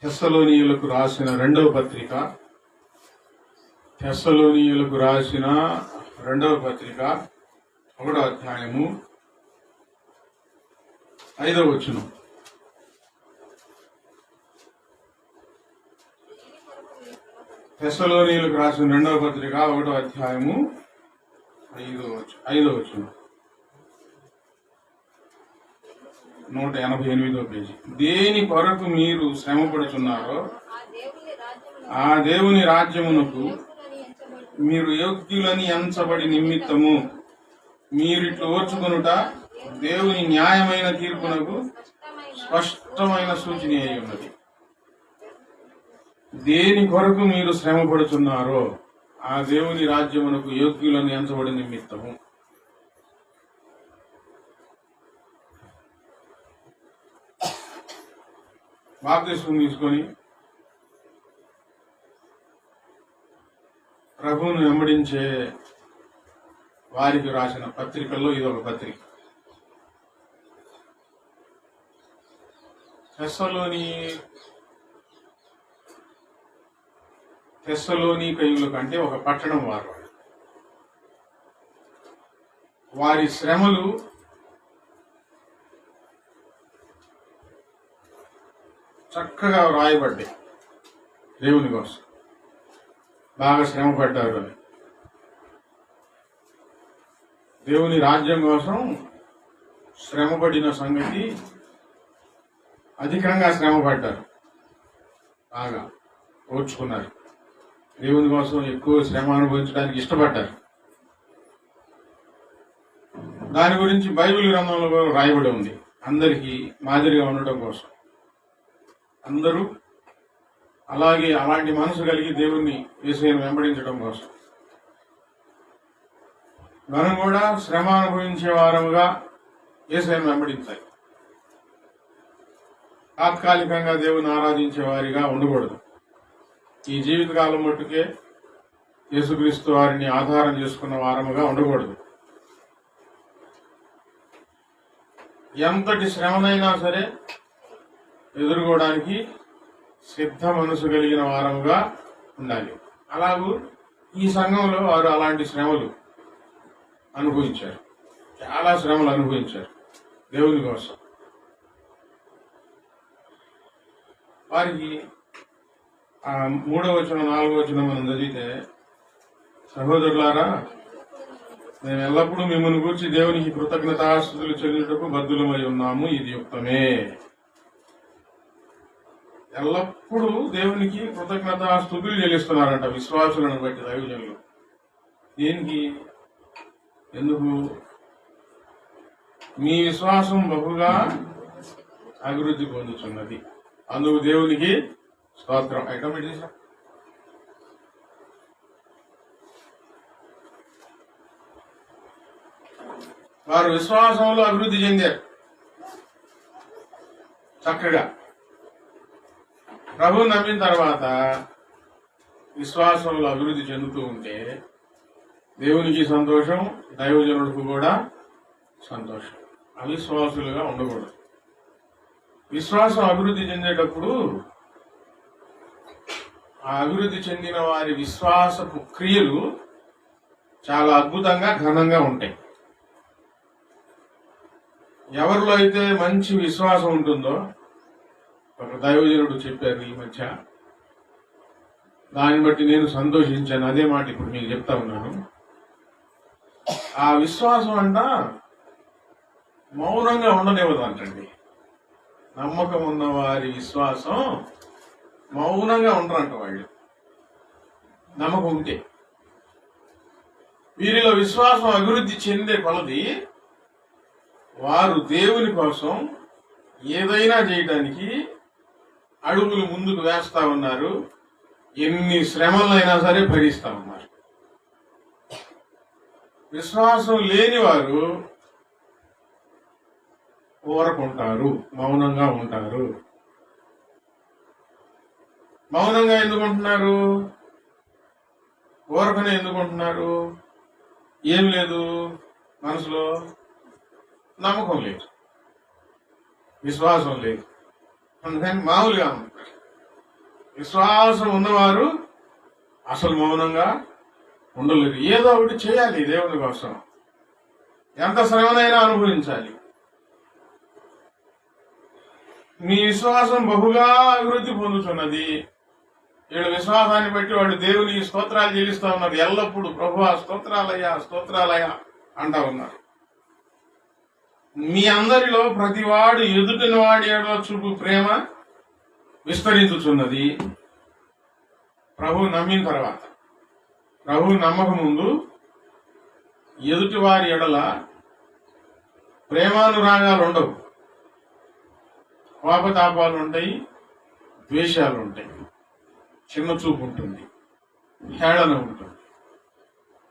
తెస్సలోనీయులకు రాసిన రెండవ పత్రిక, తెస్సలోనీయులకు రాసిన రెండవ పత్రిక 1వ అధ్యాయము 5వ వచనం. తెస్సలోనీయులకు రాసిన రెండవ పత్రిక 1వ అధ్యాయము 5వ వచనం, 188వ పేజీ. దేని కొరకు మీరు శ్రమపడుచున్నారో ఆ దేవుని రాజ్యమునకు మీరు యోగ్యులని ఎంచబడి నిమిత్తము మీరిట్లు ఓర్చుకొనుట దేవుని న్యాయమైన తీర్పునకు స్పష్టమైన సూచన అయి ఉన్నది. దేని కొరకు మీరు శ్రమపడుచున్నారో ఆ దేవుని రాజ్యమునకు యోగ్యులను ఎంచబడి నిమిత్తము. బాప్తిస్మం తీసుకొని ప్రభువును వెంబడించే వారికి రాసిన పత్రికల్లో ఇదొక పత్రిక. తెస్సలోనికయుల కంటే ఒక పట్టణం వారి శ్రమలు చక్కగా వ్రాయబడ్డాయి. దేవుని కోసం బాగా శ్రమ పడ్డారు అని, దేవుని రాజ్యం కోసం శ్రమపడిన సంగతి అధికంగా శ్రమ పడ్డారు, బాగా ఓర్చుకున్నారు, దేవుని కోసం ఎక్కువ శ్రమ అనుభవించడానికి ఇష్టపడ్డారు. దాని గురించి బైబిల్ గ్రంథంలో కూడా రాయబడి ఉంది. అందరికీ మాదిరిగా ఉండటం కోసం, అందరూ అలాంటి మనసు కలిగి దేవుణ్ణి యేసుని వెంబడించడం కోసం మనం కూడా శ్రమ అనుభవించే వారముగా యేసుని వెంబడించాలి. తాత్కాలికంగా దేవుని ఆరాధించే వారిగా ఉండకూడదు. ఈ జీవితకాలం మట్టుకే యేసుక్రీస్తు వారిని ఆధారం చేసుకున్న వారముగా ఉండకూడదు. ఎంతటి శ్రమనైనా సరే ఎదుర్కోవడానికి సిద్ధ మనసు కలిగిన వారముగా ఉండాలి. అలాగూ ఈ సంఘంలో వారు అలాంటి శ్రమలు అనుభవించారు, చాలా శ్రమలు అనుభవించారు దేవుని కోసం. వారికి 3వ వచనం 4వ వచనం మనం చదివితే, సహోదరులారా, మేము ఎల్లప్పుడూ మిమ్మల్ని గూర్చి దేవునికి కృతజ్ఞతాస్తుతులు చెల్లించుటకు బద్ధులమై ఉన్నాము, ఇది యుక్తమే. ఎల్లప్పుడూ దేవునికి కృతజ్ఞతాస్తుతులు చెల్లిస్తున్నారంట విశ్వాసులను బట్టి దైవజనులు. దేనికి? ఎందుకు? మీ విశ్వాసం బహుగా అభివృద్ధి పొందుతున్నది, అందుకు దేవునికి స్తోత్రం. ఐటమ్ చేశా. వారు విశ్వాసంలో అభివృద్ధి చెందారు చక్కగా. ప్రభువు నమ్మిన తర్వాత విశ్వాసంలో అభివృద్ధి చెందుతూ ఉంటే దేవునికి సంతోషం, దైవజనులకు కూడా సంతోషం. అవిశ్వాసులుగా ఉండకూడదు. విశ్వాసం అభివృద్ధి చెందేటప్పుడు ఆ అభివృద్ధి చెందిన వారి విశ్వాసపు క్రియలు చాలా అద్భుతంగా, ఘనంగా ఉంటాయి. ఎవరిలో అయితే మంచి విశ్వాసం ఉంటుందో, ఒక దైవజనుడు చెప్పారు ఈ మధ్య, దాన్ని బట్టి నేను సంతోషించాను. అదే మాట ఇప్పుడు మీకు చెప్తా ఉన్నాను. ఆ విశ్వాసం అంట మౌనంగా ఉండనివ్వదు అంటండి. నమ్మకం ఉన్న వారి విశ్వాసం మౌనంగా ఉండరంట వాళ్ళు, నమ్మకం ఉంటే. వీరిలో విశ్వాసం అభివృద్ధి చెందే కొలది వారు దేవుని కోసం ఏదైనా చేయడానికి అడుగులు ముందుకు వేస్తా ఉన్నారు. ఎన్ని శ్రమలైనా సరే భరిస్తా ఉన్నారు. విశ్వాసం లేని వారు ఊరకుంటారు, మౌనంగా ఉంటారు. మౌనంగా ఎందుకుంటున్నారు? ఊరకనే ఎందుకుంటున్నారు? ఏం లేదు మనసులో, నమ్మకం లేదు, విశ్వాసం లేదు, అందుకని మామూలుగా ఉంటారు. విశ్వాసం ఉన్నవారు అసలు మౌనంగా ఉండలేరు. ఏదో ఒకటి చేయాలి దేవుని కోసం. ఎంత శ్రమనైనా అనుభవించాలి. మీ విశ్వాసం బహుగా అభివృద్ధి పొందుతున్నది. వీళ్ళ విశ్వాసాన్ని బట్టి వాళ్ళు దేవుని స్తోత్రాలు చెల్లిస్తా ఉన్నారు. ఎల్లప్పుడూ ప్రభువా స్తోత్రాలయ్యా స్తోత్రాలయ్యా అంటా ఉన్నారు. మీ అందరిలో ప్రతివాడు ఎదుటిన వాడి ఎడల చూపు ప్రేమ విస్తరించుచున్నది. ప్రభు నమ్మిన తర్వాత, ప్రభు నమ్మక ముందు ఎదుటి వారి ఎడల ప్రేమానురాగాలు ఉండవు. కోపతాపాలు ఉంటాయి, ద్వేషాలు ఉంటాయి, చిన్న చూపు ఉంటుంది, హేళన ఉంటుంది.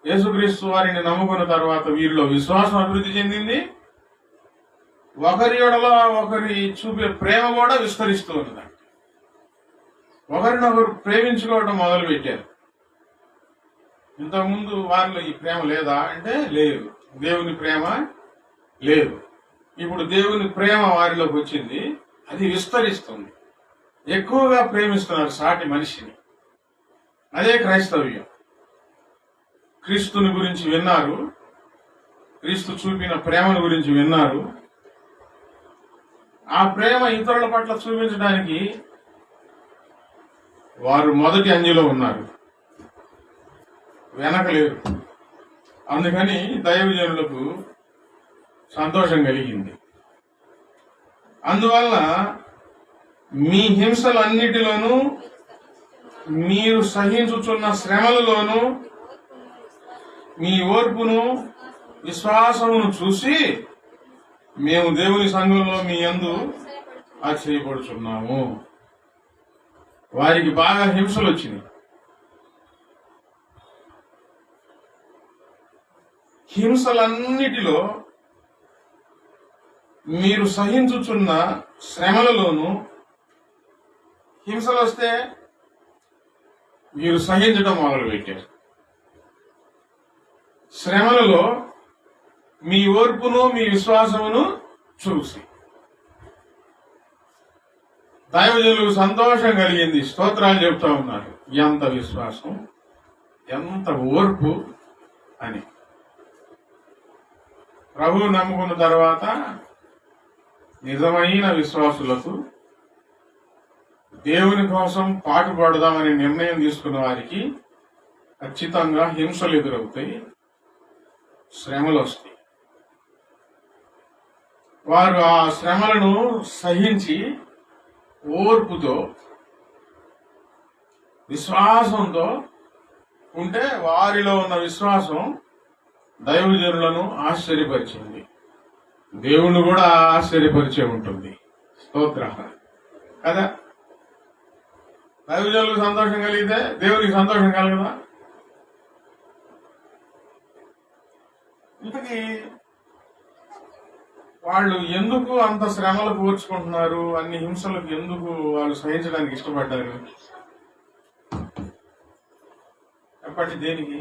యేసుక్రీస్తు వారిని నమ్ముకున్న తర్వాత వీరిలో విశ్వాసం అభివృద్ధి చెందింది. ఒకరి ఎడల ఒకరి చూపే ప్రేమ కూడా విస్తరిస్తూ ఉన్నదండి. ఒకరినొకరు ప్రేమించుకోవడం మొదలు పెట్టారు. ఇంతకుముందు వారిలో ఈ ప్రేమ లేదా అంటే లేదు. దేవుని ప్రేమ లేదు. ఇప్పుడు దేవుని ప్రేమ వారిలోకి వచ్చింది. అది విస్తరిస్తుంది. ఎక్కువగా ప్రేమిస్తున్నారు సాటి మనిషిని. అదే క్రైస్తవ్యం. క్రీస్తుని గురించి విన్నారు, క్రీస్తు చూపిన ప్రేమను గురించి విన్నారు. ఆ ప్రేమ ఇతరుల పట్ల చూపించడానికి వారు మొదటి అంజలో ఉన్నారు, వెనకలేరు. అందుకని దైవజనులకు సంతోషం కలిగింది. అందువల్ల మీ హింసలన్నిటిలోనూ, మీరు సహించుచున్న శ్రమలలోనూ మీ ఓర్పును విశ్వాసమును చూసి మేము దేవుని సంఘంలో మీ యందు ఆశ్చర్యపడుచున్నాము. వారికి బాగా హింసలు వచ్చినాయి. హింసలన్నిటిలో మీరు సహించుచున్న శ్రమలలోనూ, హింసలు వస్తే మీరు సహించడం మొదలుపెట్టారు. శ్రమలలో మీ ఓర్పును మీ విశ్వాసమును చూసి దైవజనులకు సంతోషం కలిగింది. స్తోత్రాలు చెప్తా ఉన్నారు. ఎంత విశ్వాసం, ఎంత ఓర్పు అని. ప్రభువు నమ్ముకున్న తర్వాత నిజమైన విశ్వాసులకు, దేవుని కోసం పాటుపడదామని నిర్ణయం తీసుకున్న వారికి ఖచ్చితంగా హింసలు ఎదురవుతాయి, శ్రమలు వస్తాయి. వారు ఆ శ్రమలను సహించి ఓర్పుతో విశ్వాసంతో ఉంటే వారిలో ఉన్న విశ్వాసం దైవజనులను ఆశ్చర్యపరిచింది. దేవుణ్ణి కూడా ఆశ్చర్యపరిచే ఉంటుంది. స్తోత్ర కదా. దైవజనులకు సంతోషం కలిగితే దేవునికి సంతోషం కలగదా? ఇంతకీ వాళ్ళు ఎందుకు అంత శ్రమలు కూర్చుకుంటున్నారు, అన్ని హింసలకు ఎందుకు వాళ్ళు సహించడానికి ఇష్టపడ్డారు? చెప్పండి, దేనికి?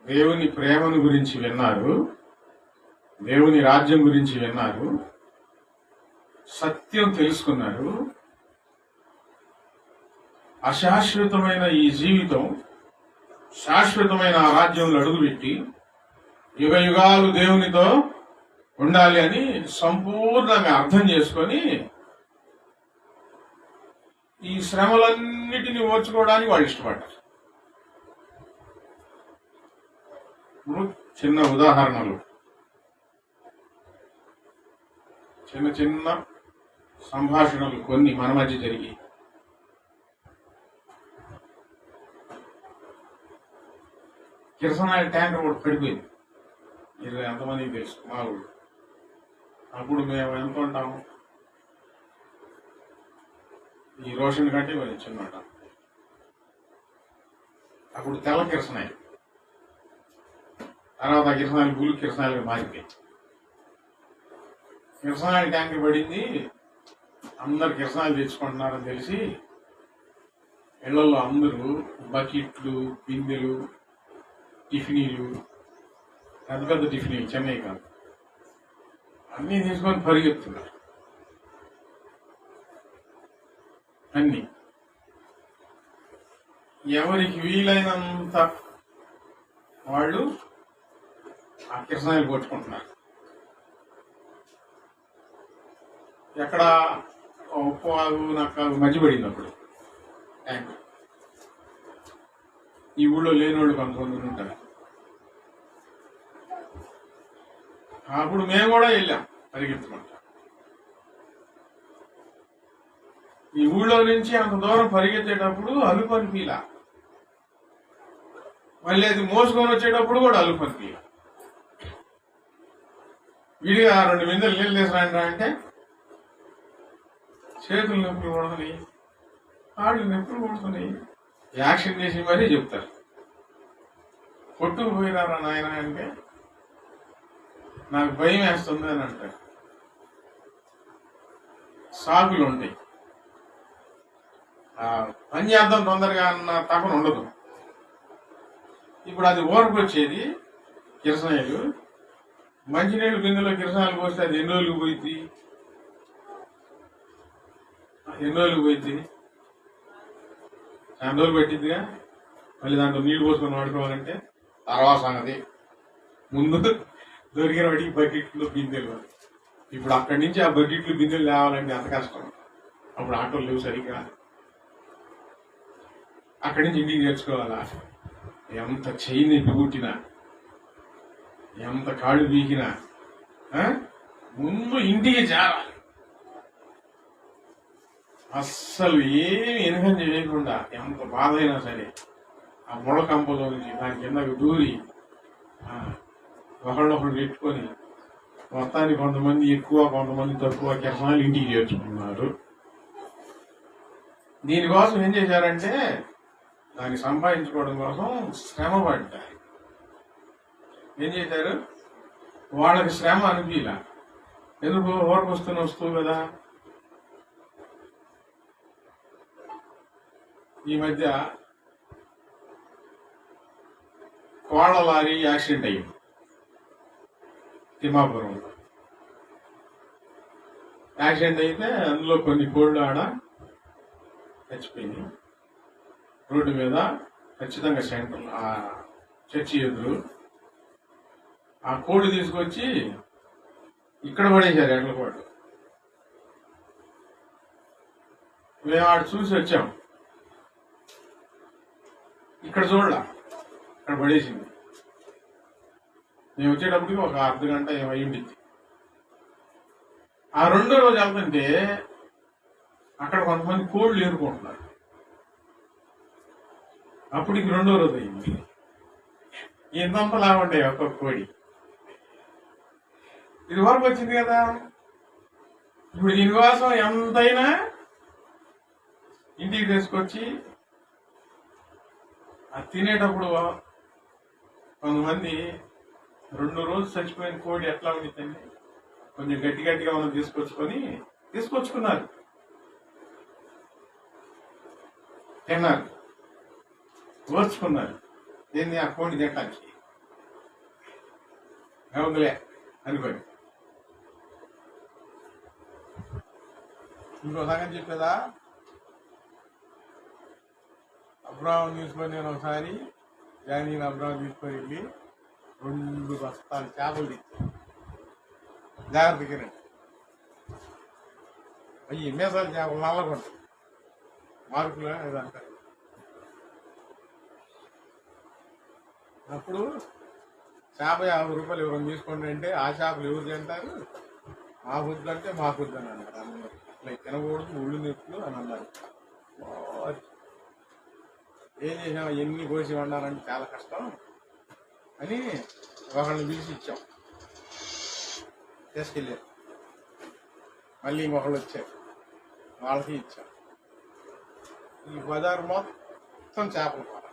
దేవుని ప్రేమను గురించి విన్నారు, దేవుని రాజ్యం గురించి విన్నారు, సత్యం తెలుసుకున్నారు. అశాశ్వతమైన ఈ జీవితం శాశ్వతమైన ఆ రాజ్యంలో అడుగుపెట్టి యుగ యుగాలు దేవునితో ఉండాలి అని సంపూర్ణంగా అర్థం చేసుకొని ఈ శ్రమలన్నిటినీ ఓర్చుకోవడానికి వాళ్ళు ఇష్టపడ్డారు. చిన్న ఉదాహరణలు, చిన్న చిన్న సంభాషణలు కొన్ని మన మధ్య జరిగి, కిరసనాయిల్ ట్యాంకర్ ఒకటి పడిపోయింది. మీరు ఎంతమందికి తెలుసు? మా ఊళ్ళు. అప్పుడు మేము ఎంత ఉంటాము, ఈ రోషన్ కంటే చిన్నట. అప్పుడు తెల్ల కిరసనాయిల్, తర్వాత ఆ కిరసనాయిల్ బుల్లు కిరసనాయిల్గా మారిపోయి కిరసనాయిల్ ట్యాంకర్ పడింది. అందరు కిరసనాయిల్ తెచ్చుకుంటున్నారని తెలిసి ఇళ్లలో అందరూ బకెట్లు, బిందెలు, టిఫినీలు, పెద్ద పెద్ద టిఫినీలు, చెన్నై కాదు, ఆ అన్నీ తీసుకొని పరిగెత్తున్నారు. అన్ని ఎవరికి వీలైనంత వాళ్ళు ఆ కిరసనాయిలు కొట్టుకుంటున్నారు. ఎక్కడ ఉప్పు నాకు మధ్య పడింది అప్పుడు ట్యాంక్. ఈ ఊళ్ళో లేనివాళ్ళు కొంతమంది ఉంటారు. అప్పుడు మేము కూడా వెళ్ళాం పరిగెత్తుకుంటా. ఈ ఊళ్ళో నుంచి అంత దూరం పరిగెత్తేటప్పుడు అలుపు అనిపిలా, మళ్ళీ అది మోసుకొని వచ్చేటప్పుడు కూడా అలుపు అనిపిలా. విడిగా 2 బిందెలు నీళ్ళు తీసుకురండి అంటే చేతులు నొప్పులు కొడుతున్నాయి, కాళ్ళు నొప్పులు కొడుతున్నాయి. యాక్షన్ చేసి మరీ చెప్తారు, కొట్టుకుపోయినారా నాయన అంటే నాకు భయం వేస్తుంది అని అంటారు. సాగులు ఉంటాయి, పని చేద్దాం తొందరగా అన్న తపన ఉండదు. ఇప్పుడు అది ఓరకు వచ్చేది కిరసనాయిలు, మంచినీళ్ళు బిందులో కిరసనాయిలు పోస్తే అది ఎన్ని రోజులు పోయింది, చాలా రోజులు పెట్టిద్దిగా. మళ్ళీ దాంట్లో నీళ్లు పోసుకొని వాడుకోవాలంటే తర్వాత సంగతి. ముందు దొరికిన వాటికి బకెట్లు బిందెలు. ఇప్పుడు అక్కడి నుంచి ఆ బకెట్లు బిందెలు తేవాలంటే అంత కష్టం. అప్పుడు ఆటోలు లేవు సరిగ్గా, అక్కడి నుంచి ఇంటికి నేర్చుకోవాలా. ఎంత చెయ్యి నొప్పి కుట్టినా, ఎంత కాళ్ళు బీకినా ముందు ఇంటికి చేరాలి. అస్సలు ఏమి ఎనకం చేయకుండా ఎంత బాధ అయినా సరే ఆ ముళ్ళకంపలో నుంచి దాని కిందకు దూరి ఒకళ్ళొకళ్ళు పెట్టుకొని మొత్తాన్ని కొంతమంది ఎక్కువ కొంతమంది తక్కువ కిరసనాయిలు ఇంటికి చేర్చుకున్నారు. దీనికోసం ఏం చేశారంటే దాన్ని సంపాదించుకోవడం కోసం శ్రమ పడ్డారు. ఏం చేశారు, వాళ్ళకి శ్రమ అనిపించలా. ఎందుకు ఊరకు వస్తున్న వస్తువు కదా. ఈ మధ్య కోళ్ల లారీ యాక్సిడెంట్ అయ్యింది తిమ్మాపురంలో. యాక్సిడెంట్ అయితే అందులో కొన్ని కోళ్ళు ఆడ చచ్చిపోయింది. రోడ్డు మీద ఖచ్చితంగా సెంటర్ ఆ చర్చి ఎదురు ఆ కోళ్ళు తీసుకొచ్చి ఇక్కడ పడేశారు. ఎడ్ల కోళ్ళు. మేము ఆడ చూసి వచ్చాం, ఇక్కడ చూడలా, ఇక్కడ పడేసింది. మేము వచ్చేటప్పటికి ఒక అర్ధ గంట ఏమై ఉండింది. ఆ రెండో రోజు వెళ్తుంటే అక్కడ కొంతమంది కోళ్ళు ఏరుకుంటున్నారు. అప్పటికి రెండో రోజు అయింది. ఎంతంతలా ఉంటాయి ఒక్కొక్క కోడి. ఇది వరకు వచ్చింది కదా. ఇప్పుడు దీనికోసం ఎంతైనా ఇంటికి తీసుకొచ్చి అది తినేటప్పుడు కొంతమంది 2 రోజులు చచ్చిపోయిన కోడి ఎట్లా ఉండిద్దండి, కొంచెం గట్టి గట్టిగా మనం తీసుకొచ్చుకున్నారు, తిన్నారు, ఓర్చుకున్నారు. దీన్ని ఆ కోడి తినటానికి ఉందిలే అనుకోండి. ఇంకో సంగతి చెప్పేదా, అబ్రాహం తీసుకొని నేను ఒకసారి జాయిన్ అబ్రాహం తీసుకొని వెళ్ళి 2 బస్తాలు చేపలు తెచ్చి జాగ్రత్తగా అవి ఎన్నేసార్లు చేపలు నల్లగొంటాయి మార్కులు ఇదంటారు. అప్పుడు చేప 50 రూపాయలు ఎవరైనా తీసుకోండి అంటే ఆ చేపలు ఎవరు తింటారు, మా బుద్ధి అంటే మా బుద్ధి అని అన్నారు. అందరూ ఇట్లా తినకూడదు, ఒళ్ళు నొప్పులు అని అన్నారు. ఏం చేసాం, ఎన్ని కోసి వండాలంటే చాలా కష్టం అని ఒకళ్ళని పిలిచి ఇచ్చాం, తీసుకెళ్ళారు. మళ్ళీ ఇంకొకళ్ళు వచ్చారు, వాళ్ళకి ఇచ్చాం. ఈ బజారు మొత్తం చేపలు కూర.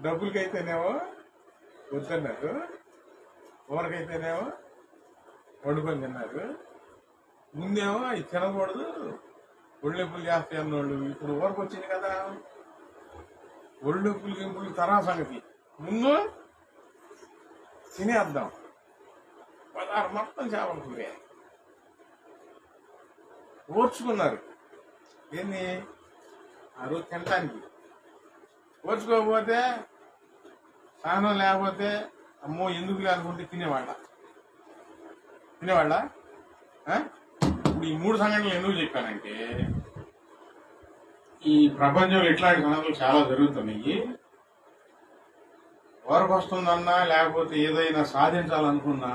డబ్బులకైతేనేమో వద్దన్నారు, ఊరకైతేనేమో వండుకొని తిన్నారు. ముందేమో ఇది తినకూడదు, ఒళ్ళెప్పులు చేస్తాయి అన్నోళ్ళు. ఇప్పుడు ఊరకు వచ్చింది కదా, ఒళ్ళెప్పులు గింపులు తరా సంగతి. ముందు తినేద్దాం, తెల్లారు మొత్తం చేపలు పోయాయి. ఓర్చుకున్నారు. దీన్ని ఆ రోజు తినటానికి. ఓర్చుకోకపోతే, స్నానం లేకపోతే అమ్మో ఎందుకు అనుకుంటే తినేవాళ్ళ. ఇప్పుడు ఈ 3 సంఘటనలు ఎందుకు చెప్పానంటే, ఈ ప్రపంచంలో ఇట్లాంటి సంఘటనలు చాలా జరుగుతున్నాయి. వరకు వస్తుందన్నా లేకపోతే ఏదైనా సాధించాలనుకున్నా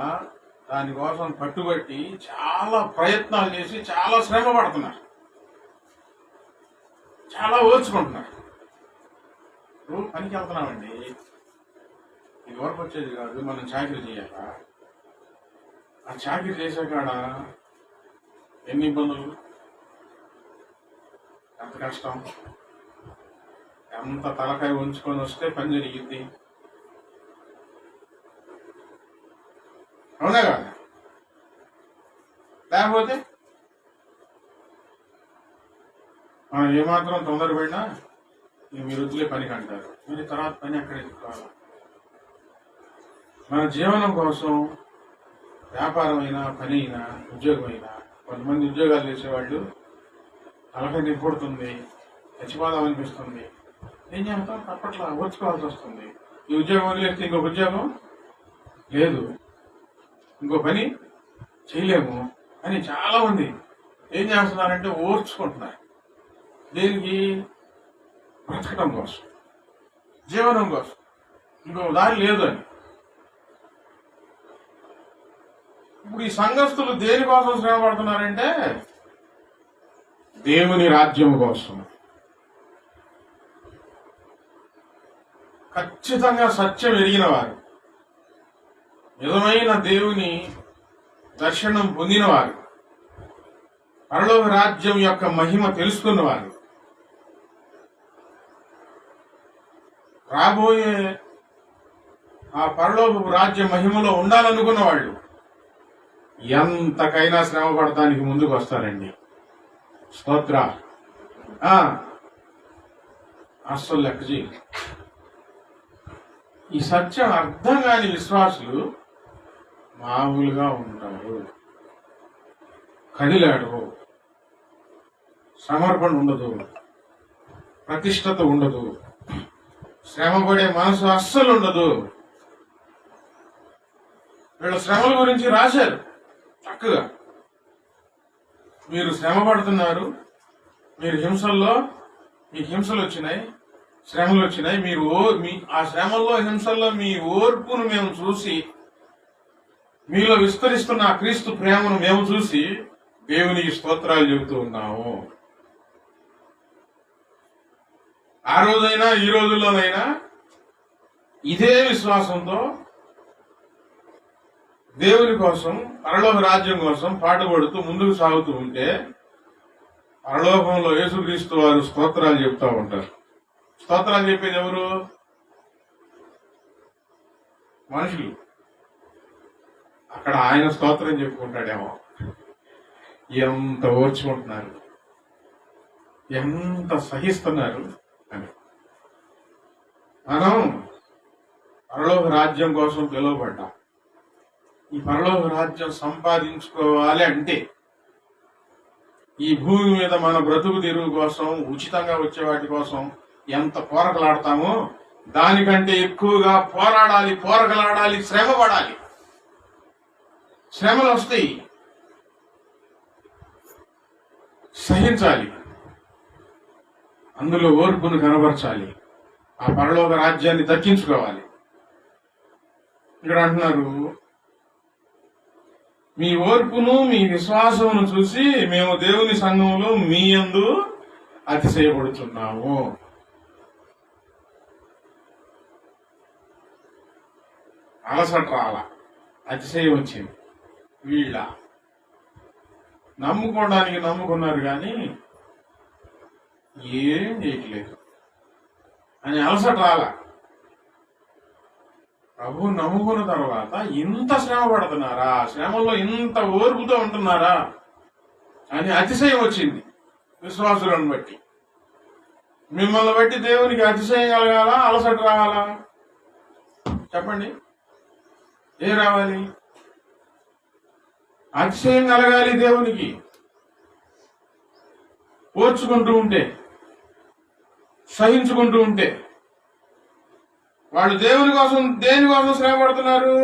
దానికోసం పట్టుబట్టి చాలా ప్రయత్నాలు చేసి చాలా శ్రమ పడుతున్నారు, చాలా ఓర్చుకుంటున్నారు. ఇప్పుడు పనికి వెళ్తున్నామండి, ఇది వరకు వచ్చేది కాదు, మనం చాకరీ చేయాల. ఆ చాకరీ చేసే కాడ ఎన్ని ఇబ్బందులు, ఎంత కష్టం, ఎంత తలకాయ ఉంచుకొని వస్తే పని జరిగింది. అవునా కాదా? లేకపోతే మనం ఏమాత్రం తొందరపడినా మీరు వదిలే పనికి అంటారు. మరి తర్వాత పని అక్కడ ఎత్తుకోవాలి. మన జీవనం కోసం వ్యాపారం అయినా, పని అయినా, ఉద్యోగం అయినా, కొంతమంది ఉద్యోగాలు చేసేవాళ్ళు తలకాయ నింపుడుతుంది, చచ్చిపోదాం అనిపిస్తుంది. ఏం చేస్తాం? తప్పట్లా ఓర్చుకోవాల్సి వస్తుంది. ఈ ఉద్యోగం వదిలేస్తే ఇంకొక ఉద్యోగం లేదు, ఇంకో పని చేయలేము అని చాలా మంది ఏం చేస్తున్నారంటే ఓర్చుకుంటున్నారు. దేనికి? బ్రతకడం కోసం, జీవనం కోసం, ఇంకో దారి లేదు అని. ఇప్పుడు ఈ సంఘస్థులు దేనికోసం శ్రమ పడుతున్నారంటే దేవుని రాజ్యం కోసం. ఖచ్చితంగా సత్యం ఎరిగిన వారు, నిజమైన దేవుని దర్శనం పొందినవారు, పరలోక రాజ్యం యొక్క మహిమ తెలుసుకున్నవారు, రాబోయే ఆ పరలోక రాజ్య మహిమలో ఉండాలనుకున్న వాళ్ళు ఎంతకైనా శ్రమ పడటానికి ముందుకు వస్తారండి. స్తోత్ర. అస్సలు లెక్క చేయి. ఈ సత్యం అర్థం కాని విశ్వాసులు మామూలుగా ఉంటారు, కదిలాడు, సమర్పణ ఉండదు, ప్రతిష్టత ఉండదు, శ్రమపడే మనసు అస్సలు ఉండదు. వీళ్ళ శ్రమల గురించి రాశారు చక్కగా. మీరు శ్రమ పడుతున్నారు, మీరు మీకు హింసలు వచ్చినాయి, శ్రమలు వచ్చినాయి, మీరు ఆ శ్రమల్లో, హింసల్లో మీ ఓర్పును మేము చూసి, మీలో విస్తరిస్తున్న ఆ క్రీస్తు ప్రేమను మేము చూసి దేవునికి స్తోత్రాలు చెబుతూ ఉన్నాము. ఆ రోజైనా ఈ రోజుల్లోనైనా ఇదే విశ్వాసంతో దేవుని కోసం, పరలోక రాజ్యం కోసం పాటుపడుతూ ముందుకు సాగుతూ ఉంటే పరలోకంలో యేసుక్రీస్తు వారు స్తోత్రాలు చెప్తా ఉంటారు. స్తోత్రాలు చెప్పేది ఎవరు? మనుషులు. అక్కడ ఆయన స్తోత్రం చెప్పుకుంటాడేమో. ఎంత ఓర్చుకుంటున్నారు, ఎంత సహిస్తున్నారు అని. మనం పరలోక రాజ్యం కోసం పిలువబడ్డాం. ఈ పరలోక రాజ్యం సంపాదించుకోవాలి అంటే ఈ భూమి మీద మన బ్రతుకు తెరువు కోసం, ఉచితంగా వచ్చే వాటి కోసం ఎంత పోరకలాడతామో దానికంటే ఎక్కువగా పోరాడాలి, పోరకలాడాలి, శ్రమ పడాలి. శ్రమలు వస్తాయి, సహించాలి, అందులో ఓర్పును కనబరచాలి, ఆ పరలోక రాజ్యాన్ని దక్కించుకోవాలి. ఇక్కడ అంటున్నారు, మీ ఓర్పును మీ విశ్వాసమును చూసి మేము దేవుని సంఘంలో మీ యందు అతిశయపడుతున్నాము. అలసట రాల, అతిశయం వచ్చింది. వీళ్ళ నమ్ముకోవడానికి నమ్ముకున్నారు కానీ ఏం చేయట్లేదు అని అలసట రాల. ప్రభు నమ్ముకున్న తర్వాత ఇంత శ్రమ పడుతున్నారా, శ్రమలో ఇంత ఓర్పుతో ఉంటున్నారా అని అతిశయం వచ్చింది విశ్వాసులను బట్టి. మిమ్మల్ని బట్టి దేవునికి అతిశయం కలగాలా, అలసట రావాలా? చెప్పండి, ఏ రావాలి? అతిశయం కలగాలి దేవునికి. ఓర్చుకుంటూ ఉంటే, సహించుకుంటూ ఉంటే. వాళ్ళు దేవుని కోసం దేనికోసం శ్రమ పడుతున్నారు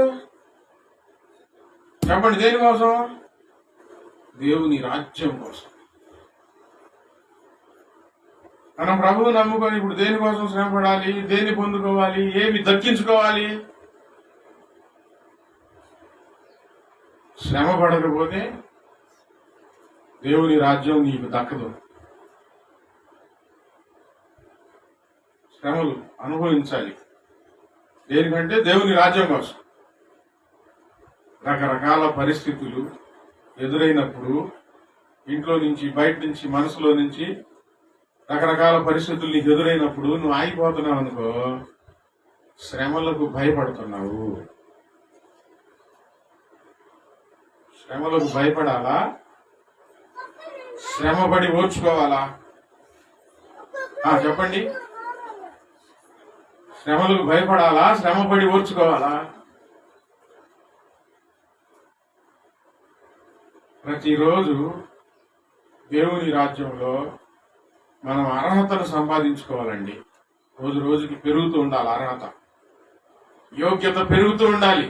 చెప్పండి? దేనికోసం? దేవుని రాజ్యం కోసం. మనం ప్రభువు నమ్ముకొని ఇప్పుడు దేనికోసం శ్రమ పడాలి? దేన్ని పొందుకోవాలి? ఏమి దక్కించుకోవాలి? శ్రమ పడకపోతే దేవుని రాజ్యం నీకు దక్కదు. శ్రమలు అనుభవించాలి. దేనికంటే దేవుని రాజ్యం కోసం. రకరకాల పరిస్థితులు ఎదురైనప్పుడు, ఇంట్లో నుంచి, బయట నుంచి, మనసులో నుంచి రకరకాల పరిస్థితులు నీకు ఎదురైనప్పుడు నువ్వు ఆగిపోతున్నావు అనుకో, శ్రమలకు భయపడుతున్నావు. శ్రమలకు భయపడాలా? శ్రమపడి ఓర్చుకోవాలా? చెప్పండి. శ్రమలకు భయపడాలా? శ్రమపడి ఓర్చుకోవాలా? ప్రతిరోజు దేవుని రాజ్యంలో మనం అర్హతను సంపాదించుకోవాలండి. రోజు రోజుకి పెరుగుతూ ఉండాలి అర్హత. యోగ్యత పెరుగుతూ ఉండాలి.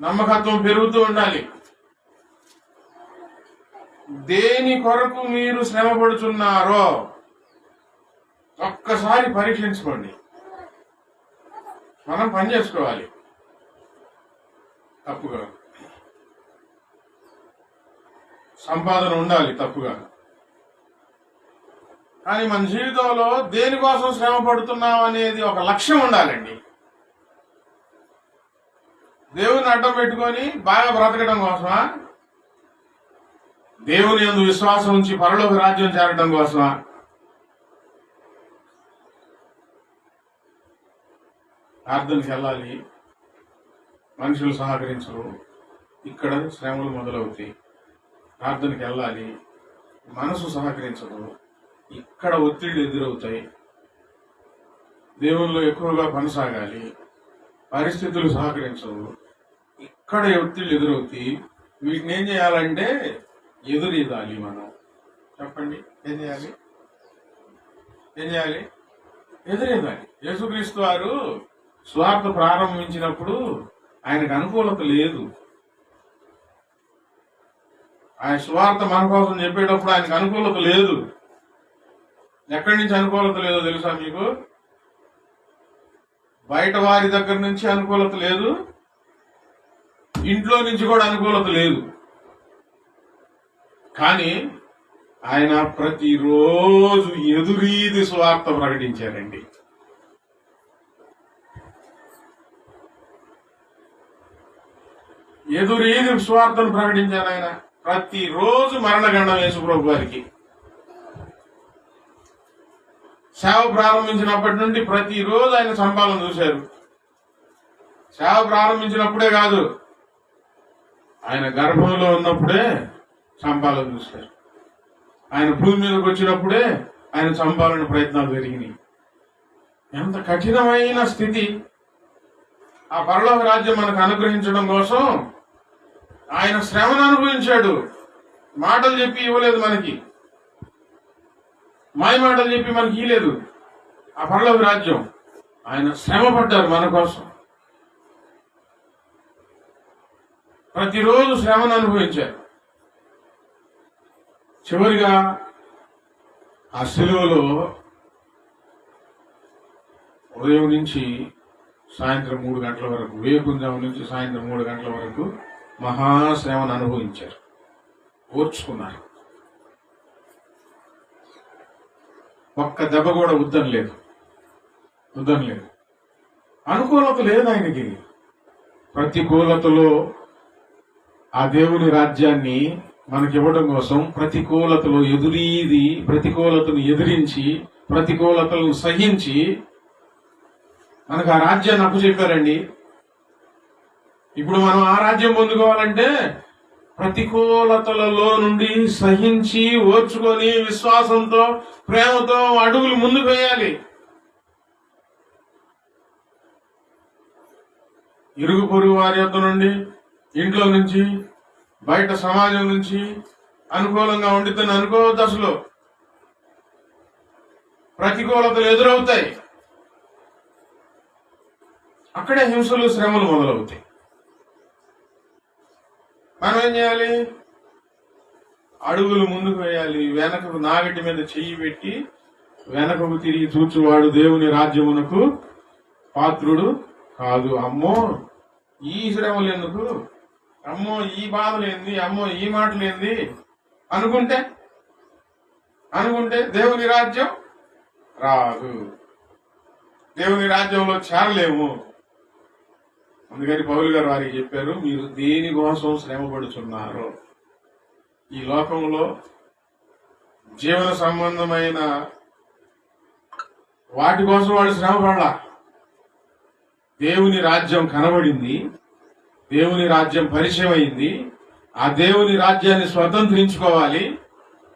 నమ్మకత్వం పెరుగుతూ ఉండాలి. దేని కొరకు మీరు శ్రమ పడుతున్నారో ఒక్కసారి పరీక్షించుకోండి. మనం పని చేసుకోవాలి. తప్పుగా సంపాదన ఉండాలి, తప్పుగా. కానీ మన జీవితంలో దేనికోసం శ్రమ పడుతున్నాం అనేది ఒక లక్ష్యం ఉండాలండి. దేవుని అడ్డం పెట్టుకొని బాగా బ్రతకడం కోసమా? దేవుని యందు విశ్వాసం ఉంచి పరలోక రాజ్యం చేరడం కోసమా? ప్రార్థనకి వెళ్ళాలి, మనుషులు సహకరించరు, ఇక్కడ శ్రమలు మొదలవుతాయి. ప్రార్థనకి వెళ్ళాలి, మనసు సహకరించదు, ఇక్కడ ఒత్తిళ్లు ఎదురవుతాయి. దేవుల్లో ఎక్కువగా కొనసాగాలి, పరిస్థితులు సహకరించవు, ఇక్కడ ఒత్తిళ్లు ఎదురవుతాయి. వీటిని ఏం చేయాలంటే ఎదురీదాలి మనం. చెప్పండి, ఏం చేయాలి? ఎదురీదాలి. యేసుక్రీస్తు వారు స్వార్థ ప్రారంభించినప్పుడు ఆయనకు అనుకూలత లేదు. ఆయన స్వార్థ మన కోసం చెప్పేటప్పుడు ఆయనకు అనుకూలత లేదు. ఎక్కడి నుంచి అనుకూలత లేదో తెలుసా మీకు? బయట వారి దగ్గర నుంచి అనుకూలత లేదు, ఇంట్లో నుంచి కూడా అనుకూలత లేదు. కానీ ఆయన ప్రతిరోజు ఎదురీది స్వార్థ ప్రకటించారండి. ఎదురీది స్వార్థను ప్రకటించారు ఆయన. ప్రతిరోజు మరణగండం యేసుప్రభు వారికి. సేవ ప్రారంభించినప్పటి నుండి ప్రతిరోజు ఆయన సంపాదన చూశారు. సేవ ప్రారంభించినప్పుడే కాదు, ఆయన గర్భంలో ఉన్నప్పుడే సంపాదన చూశారు. ఆయన భూమి మీదకి వచ్చినప్పుడే ఆయన సంపాదన ప్రయత్నాలు జరిగినాయి. ఎంత కఠినమైన స్థితి! ఆ పరలోక రాజ్యం మనకు అనుగ్రహించడం కోసం ఆయన శ్రమను అనుభవించాడు. మాటలు చెప్పి ఇవ్వలేదు మనకి, మాయ మాటలు చెప్పి మనకి ఇవ్వలేదు ఆ పరలోక రాజ్యం. ఆయన శ్రమ పడ్డారు మన కోసం. ప్రతిరోజు శ్రమను అనుభవించారు. చివరిగా ఆ శిలువలో ఉదయం నుంచి సాయంత్రం 3 గంటల వరకు, వేకుంజాము నుంచి సాయంత్రం 3 గంటల వరకు మహాశ్రమను అనుభవించారు, ఓర్చుకున్నారు. ఒక్క దెబ్బ కూడా వద్దనలేదు. అనుకూలత లేదు ఆయనకి. ప్రతికూలతలో ఆ దేవుని రాజ్యాన్ని మనకివ్వడం కోసం ప్రతికూలతలో ప్రతికూలతను ఎదిరించి, ప్రతికూలతలను సహించి మనకు ఆ రాజ్యాన్ని అప్పచెప్పారండి. ఇప్పుడు మనం ఆ రాజ్యం పొందుకోవాలంటే ప్రతికూలతలలో నుండి సహించి, ఓర్చుకొని, విశ్వాసంతో, ప్రేమతో అడుగులు ముందుకు వేయాలి. ఇరుగు పొరుగు వారి యొద్ద నుండి, ఇంట్లో నుంచి, బయట సమాజం నుంచి అనుకూలంగా ఉండిద్దని అనుకోవద్దు. అసలు ప్రతికూలతలు ఎదురవుతాయి. అక్కడే హింసలు, శ్రమలు మొదలవుతాయి. మనం ఏం చేయాలి? అడుగులు ముందుకు వేయాలి. వెనకకు నాగటి మీద చెయ్యి పెట్టి వెనకకు తిరిగి చూచువాడు దేవుని రాజ్యమునకు పాత్రుడు కాదు. అమ్మో ఈ శ్రమలు ఎందుకు, అమ్మో ఈ బాధలేంది, అమ్మో ఈ మాటలేంది అనుకుంటే దేవుని రాజ్యం రాదు. దేవుని రాజ్యంలో చేరలేము. అందుకని పౌలు గారు వారికి చెప్పారు, మీరు దేనికోసం శ్రమ పడుతున్నారు? ఈ లోకంలో జీవన సంబంధమైన వాటి కోసం వాడు శ్రమ పడలా. దేవుని రాజ్యం కనబడింది, దేవుని రాజ్యం పరిచయం అయింది, ఆ దేవుని రాజ్యాన్ని స్వతంత్రించుకోవాలి,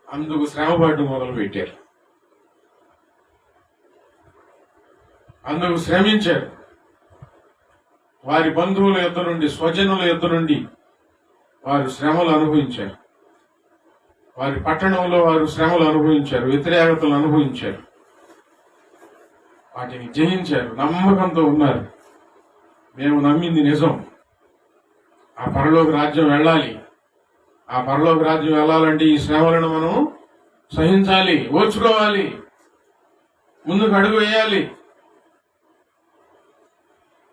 అందుకు శ్రమపడ్డం మొదలు పెట్టారు. అందుకు శ్రమించారు. వారి బంధువుల యొద్ద నుండి, స్వజనుల యొద్ద నుండి వారు శ్రమలు అనుభవించారు. వారి పట్టణంలో వారు శ్రమలు అనుభవించారు, వ్యతిరేకతలు అనుభవించారు. వాటిని జయించారు, నమ్మకంతో ఉన్నారు. మేము నమ్మింది నిజం. ఆ పరలోక రాజ్యం వెళ్ళాలి. ఆ పరలోక రాజ్యం వెళ్ళాలంటే ఈ శ్రమలను మనం సహించాలి, ఓర్చుకోవాలి, ముందుకు అడుగు వేయాలి.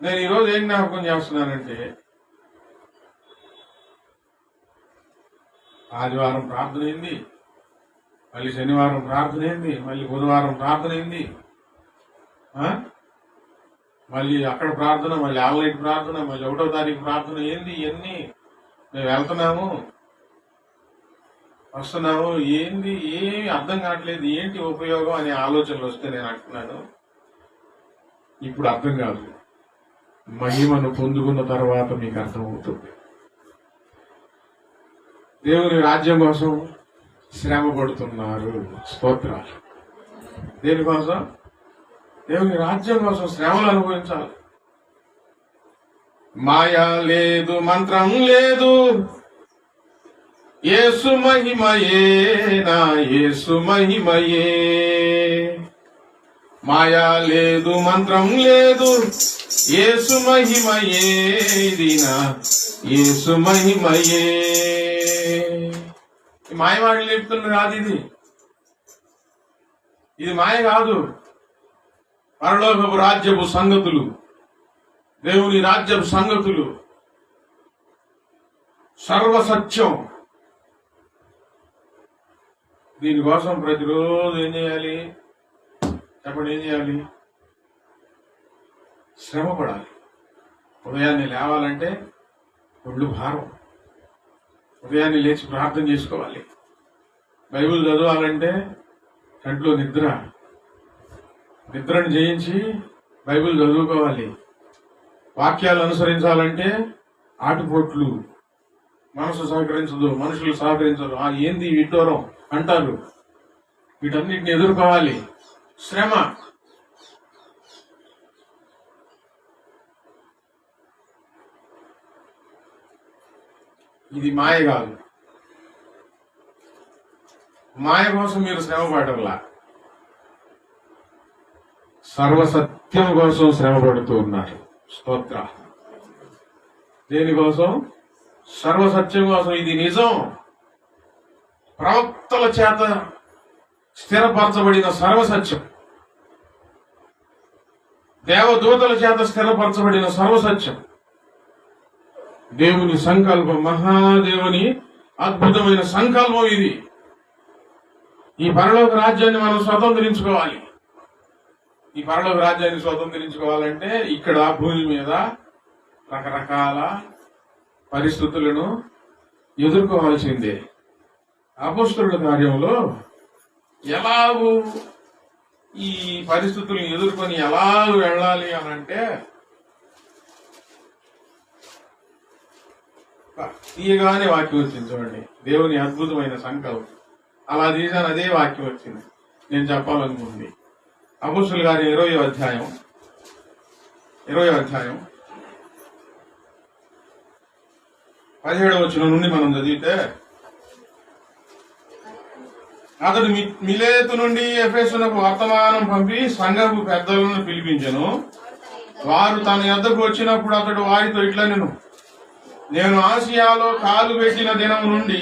నేను ఈరోజు ఏం జ్ఞాపకం చేస్తున్నానంటే, ఆదివారం ప్రార్థన అయింది, మళ్ళీ శనివారం ప్రార్థన అయింది, మళ్ళీ బుధవారం ప్రార్థన అయింది, మళ్ళీ అక్కడ ప్రార్థన, మళ్ళీ ఆన్లైన్ ప్రార్థన, మళ్ళీ 1వ తారీఖు ప్రార్థన. ఏంది ఇవన్నీ? మేము వెళ్తున్నాము, వస్తున్నాము, ఏంది ఏమి అర్థం కావట్లేదు, ఏంటి ఉపయోగం అనే ఆలోచనలు వస్తే నేను అంటున్నాను, ఇప్పుడు అర్థం కాదు, మహిమను పొందుకున్న తర్వాత మీకు అర్థమవుతుంది. దేవుని రాజ్యం కోసం శ్రమ పడుతున్నారు. స్తోత్రాలు. దేనికోసం? దేవుని రాజ్యం కోసం శ్రమలు అనుభవించాలి. మాయా లేదు, మంత్రం లేదు, యేసు మహిమయే, నా యేసు మహిమయే. మాయా లేదు, మంత్రం లేదు, యేసు మహిమయే, ఇది నా యేసు మహిమయే. మాయమాటలు చెప్తున్నది కాదు ఇది. ఇది మాయ కాదు. పరలోకపు రాజ్యపు సంగతులు, దేవుని రాజ్యపు సంగతులు, సర్వసత్యం. దీనికోసం ప్రతిరోజు ఏం చేయాలి చెప్పండి? ఏం చేయాలి? శ్రమ పడాలి. ఉదయాన్నే లేవాలంటే ఒళ్ళు భారం. ఉదయాన్నే లేచి ప్రార్థన చేసుకోవాలి. బైబిల్ చదవాలంటే కంట్లో నిద్రను జయించి బైబిల్ చదువుకోవాలి. వాక్యాలు అనుసరించాలంటే ఆటుపోట్లు, మనసు సహకరించదు, మనుషులు సహకరించరు, ఏంది విడ్డూరం అంటారు. వీటన్నిటిని ఎదుర్కోవాలి. శ్రమ. ఇది మాయ కాదు. మాయ కోసం మీరు శ్రమ పడటంలా, సర్వసత్యం కోసం శ్రమ పడుతూ ఉన్నారు. స్తోత్ర. దేనికోసం? సర్వసత్యం కోసం. ఇది నిజం. ప్రవక్తల చేత స్థిరపరచబడిన సర్వసత్యం, దేవదూతల చేత స్థిరపరచబడిన సర్వసత్యం, దేవుని సంకల్పం, మహాదేవుని అద్భుతమైన సంకల్పం ఇది. ఈ పరలోక రాజ్యాన్ని మనం స్వతంత్రించుకోవాలి. ఈ పరలోక రాజ్యాన్ని స్వతంత్రించుకోవాలంటే ఇక్కడ భూమి మీద రకరకాల పరిస్థితులను ఎదుర్కోవాల్సిందే. అపొస్తలుల కార్యంలో ఎలాగూ ఈ పరిస్థితులను ఎదుర్కొని ఎలాగూ వెళ్ళాలి అనంటే, తీయగానే వాక్యం వచ్చింది చూడండి, దేవుని అద్భుతమైన సంకల్పం. అలా తీసాను, అదే వాక్యం వచ్చింది నేను చెప్పాలనుకుంది. అపొస్తలుల కార్యం 20వ అధ్యాయం 20వ అధ్యాయం 17వ వచనం నుండి మనం చదివితే, అతడు మిలేతు నుండి ఎఫెసునకు వర్తమానం పంపి సంఘపు పెద్దలను పిలిపించెను. వారు తన యొద్దకు వచ్చినప్పుడు అతడు వారితో ఇట్లనెను, నేను ఆసియాలో కాలు పెట్టిన దినం నుండి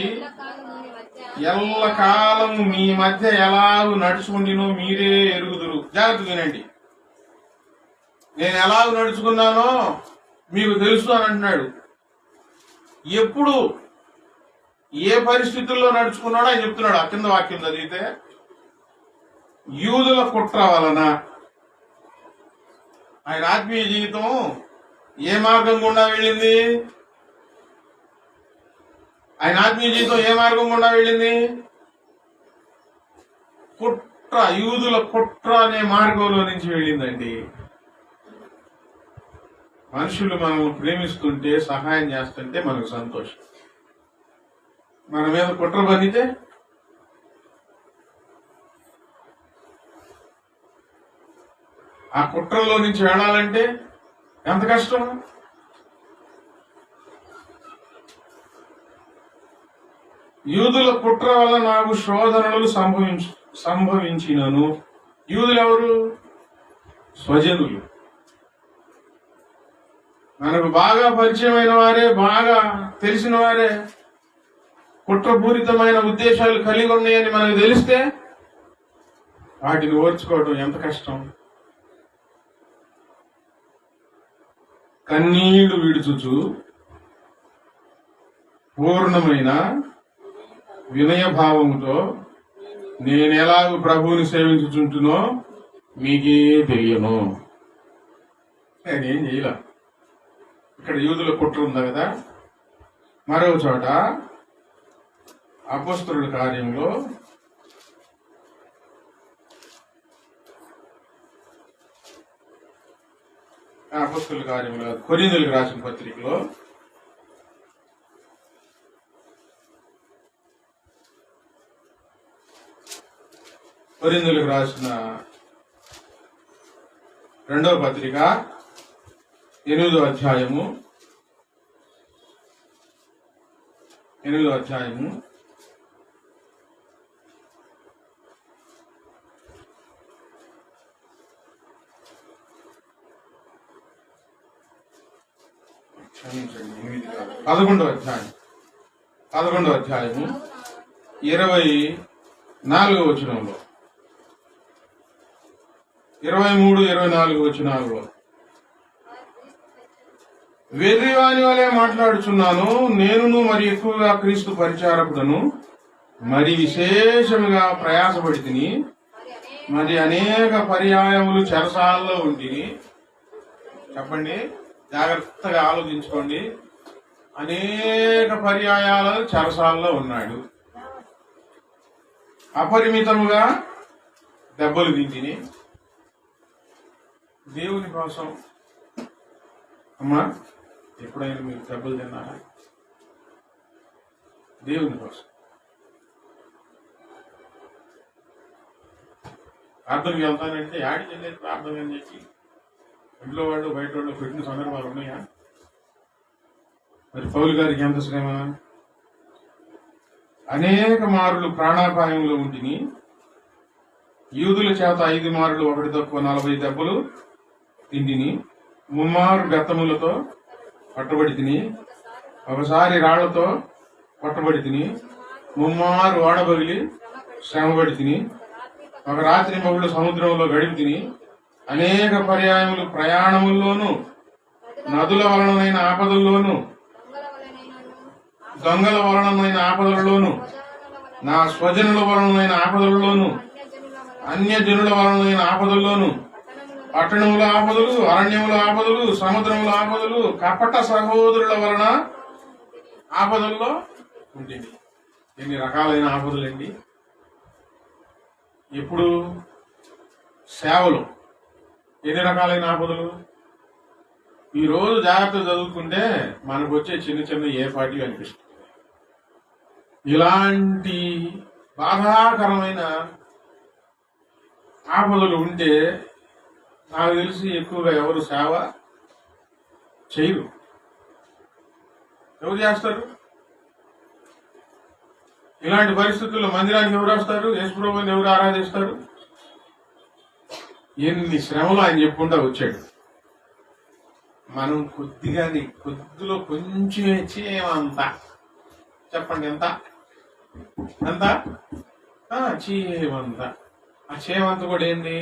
ఎల్లకాలము మీ మధ్య ఎలాగూ నడుచుకుండినో మీరే ఎరుగుదురు. జాగ్రత్త వినండి. నేను ఎలాగూ నడుచుకున్నానో మీకు తెలుసు అని అంటున్నాడు. ఎప్పుడు ఏ పరిస్థితుల్లో నడుచుకున్నాడో ఆయన చెప్తున్నాడు. ఆ కింద వాక్యం చదివితే, యూదుల కుట్ర వలన ఆయన ఆత్మీయ జీవితం ఏ మార్గం గుండా వెళ్ళింది? ఆయన ఆత్మీయ జీవితం ఏ మార్గం గుండా వెళ్ళింది? కుట్ర, యూదుల కుట్ర అనే మార్గంలో నుంచి వెళ్ళిందండి. మనుషులు మనల్ని ప్రేమిస్తుంటే, సహాయం చేస్తుంటే మనకు సంతోషం. మన మీద కుట్ర పనితే ఆ కుట్రలో నుంచి వెళ్ళాలంటే ఎంత కష్టం. యూదుల కుట్ర వల్ల నాకు శోధనలు సంభవించినను. యూదులు ఎవరు? స్వజనులు. మనకు బాగా పరిచయమైన వారే, బాగా తెలిసిన వారే కుట్రపూరితమైన ఉద్దేశాలు కలిగి ఉన్నాయని మనకు తెలిస్తే వాటిని ఓర్చుకోవడం ఎంత కష్టం. కన్నీళ్లు విడుచుచు పూర్ణమైన వినయభావముతో నేనెలాగూ ప్రభువుని సేవించుచుంటునో మీకే తెలియను. నేనేం చేయలే. ఇక్కడ యూదుల కుట్ర ఉందా కదా. మరో చోట అపోస్తలుల కార్యంలో కొరింథీయులకు రాసిన పత్రికలో కొరింథీయులకు రాసిన 2వ పత్రిక 8వ అధ్యాయము 11వ అధ్యాయము 24వ వచనంలో, 23, 24 వచనాలలో, వెర్రివాని వలె మాట్లాడుచున్నాను, నేనును మరి ఎక్కువగా క్రీస్తు పరిచారకుడను, మరి విశేషముగా ప్రయాసపడి తిని, మరి అనేక పర్యాయములు చెరసాలలో ఉంటిని. చెప్పండి, జాగ్రత్తగా ఆలోచించుకోండి. అనేక పర్యాయాలు చెరసాలలో ఉన్నాడు. అపరిమితముగా దెబ్బలు తింటిని. దేవుని కోసం. అమ్మా, ఎప్పుడైనా మీరు దెబ్బలు తిన్నారా? దేవుని కోసం. ప్రార్థనకి వెళ్తానంటే యాడికి వెళ్ళేది ప్రార్థన అని చెప్పి ఇంట్లో వాళ్ళు బయట వాళ్ళు పెట్టిన సందర్భాలు ఉన్నాయా? మరి పౌలు గారికి ఎంత శ్రమ. అనేక మారులు ప్రాణాపాయంలో ఉంటిని. యూదుల చేత 5 మారులు 1 తక్కువ 40 దెబ్బలు తింటిని. 3 మారు బెత్తములతో పట్టబడి తిని, ఒకసారి రాళ్లతో పట్టబడి తిని, 3 మారు ఓడబగిలి శ్రమపడి తిని, ఒక రాత్రి పగులు సముద్రంలో గడిపి తిని, అనేక పర్యాయములు ప్రయాణముల్లోనూ, నదుల వలనైన ఆపదల్లోనూ, దొంగల వలనైన ఆపదలలోను, నా స్వజనుల వలనైన ఆపదలలోను, అన్యజనుల వలనైన ఆపదల్లోను, పట్టణముల ఆపదలు, అరణ్యముల ఆపదలు, సముద్రముల ఆపదలు, కపట సహోదరుల వలన ఆపదల్లో ఉంటుంది. ఎన్ని రకాలైన ఆపదలండి. ఇప్పుడు సేవలు ఎన్ని రకాలైన ఆపదలు. ఈ రోజు జాగ్రత్త చదువుకుంటే మనకు వచ్చే చిన్న చిన్న ఏ పార్టీ అనిపిస్తుంది. ఇలాంటి బాధాకరమైన ఆపదలు ఉంటే నాకు తెలిసి ఎక్కువగా ఎవరు సేవ చేయరు. ఎవరు చేస్తారు? ఇలాంటి పరిస్థితుల్లో మందిరానికి ఎవరు వస్తారు? యేసుప్రభువుని ఎవరు ఆరాధిస్తారు? ఎన్ని శ్రమలు ఆయన చెప్పుకుంటా వచ్చాడు. మనం కొద్దిలో కొంచెం చీమంత, చెప్పండి ఎంత ఎంత? చీమంత. ఆ చీమంత కూడా ఏంది?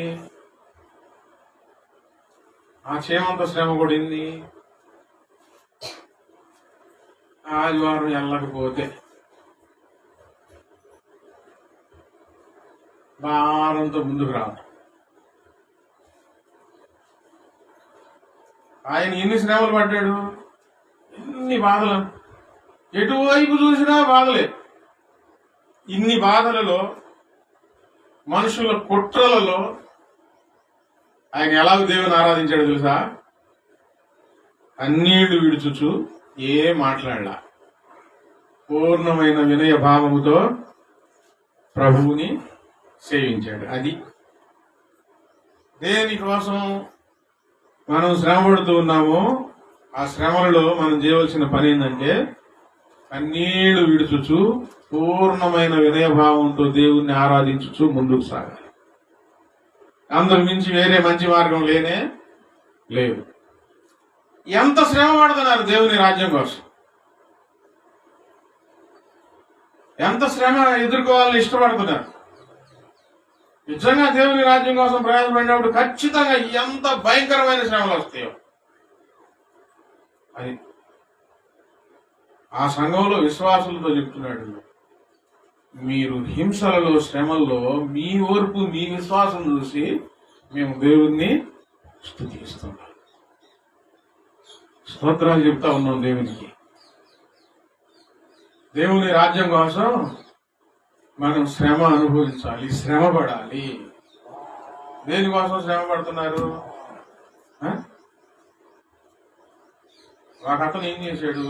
ఆ చీమంత శ్రమ కూడా ఏంది? ఆదివారం వెళ్ళకపోతే భారంతో ముందుకు రావడం. ఆయన ఎన్ని శ్రమలు పడ్డాడు, ఎన్ని బాధలు, ఎటువైపు చూసినా బాధలే. ఇన్ని బాధలలో, మనుషుల కుట్రలలో ఆయన ఎలాగ దేవుని ఆరాధించాడు తెలుసా? అన్నీళ్లు విడుచుచు మాట్లాడలా, పూర్ణమైన వినయ భావముతో ప్రభువుని సేవించాడు. అది దేనికోసం మనం శ్రమ పడుతూ ఉన్నామో ఆ శ్రమలలో మనం చేయవలసిన పని ఏంటంటే కన్నీళ్లు విడుచుచు పూర్ణమైన వినయభావంతో దేవుణ్ణి ఆరాధించుచు ముందుకు సాగాలి. అందుకు మించి వేరే మంచి మార్గం లేదు. ఎంత శ్రమ పడుతున్నారు దేవుని రాజ్యం కోసం, ఎంత శ్రమ ఎదుర్కోవాలని ఇష్టపడుతున్నారు. నిజంగా దేవుని రాజ్యం కోసం ప్రయాసపడినప్పుడు ఖచ్చితంగా ఎంత భయంకరమైన శ్రమలు వస్తాయో. అది ఆ సంఘంలో విశ్వాసులతో చెప్తున్నాడు, మీరు హింసలలో శ్రమల్లో మీ ఓర్పు మీ విశ్వాసం చూసి మేము దేవుణ్ణి స్తుతిస్తున్నాం, స్తోత్రాలు చెప్తా ఉన్నాం దేవునికి. దేవుని రాజ్యం కోసం మనం శ్రమ అనుభవించాలి, శ్రమ పడాలి. దేనికోసం శ్రమ పడుతున్నారు? ఒక అతను ఏం చేశాడు,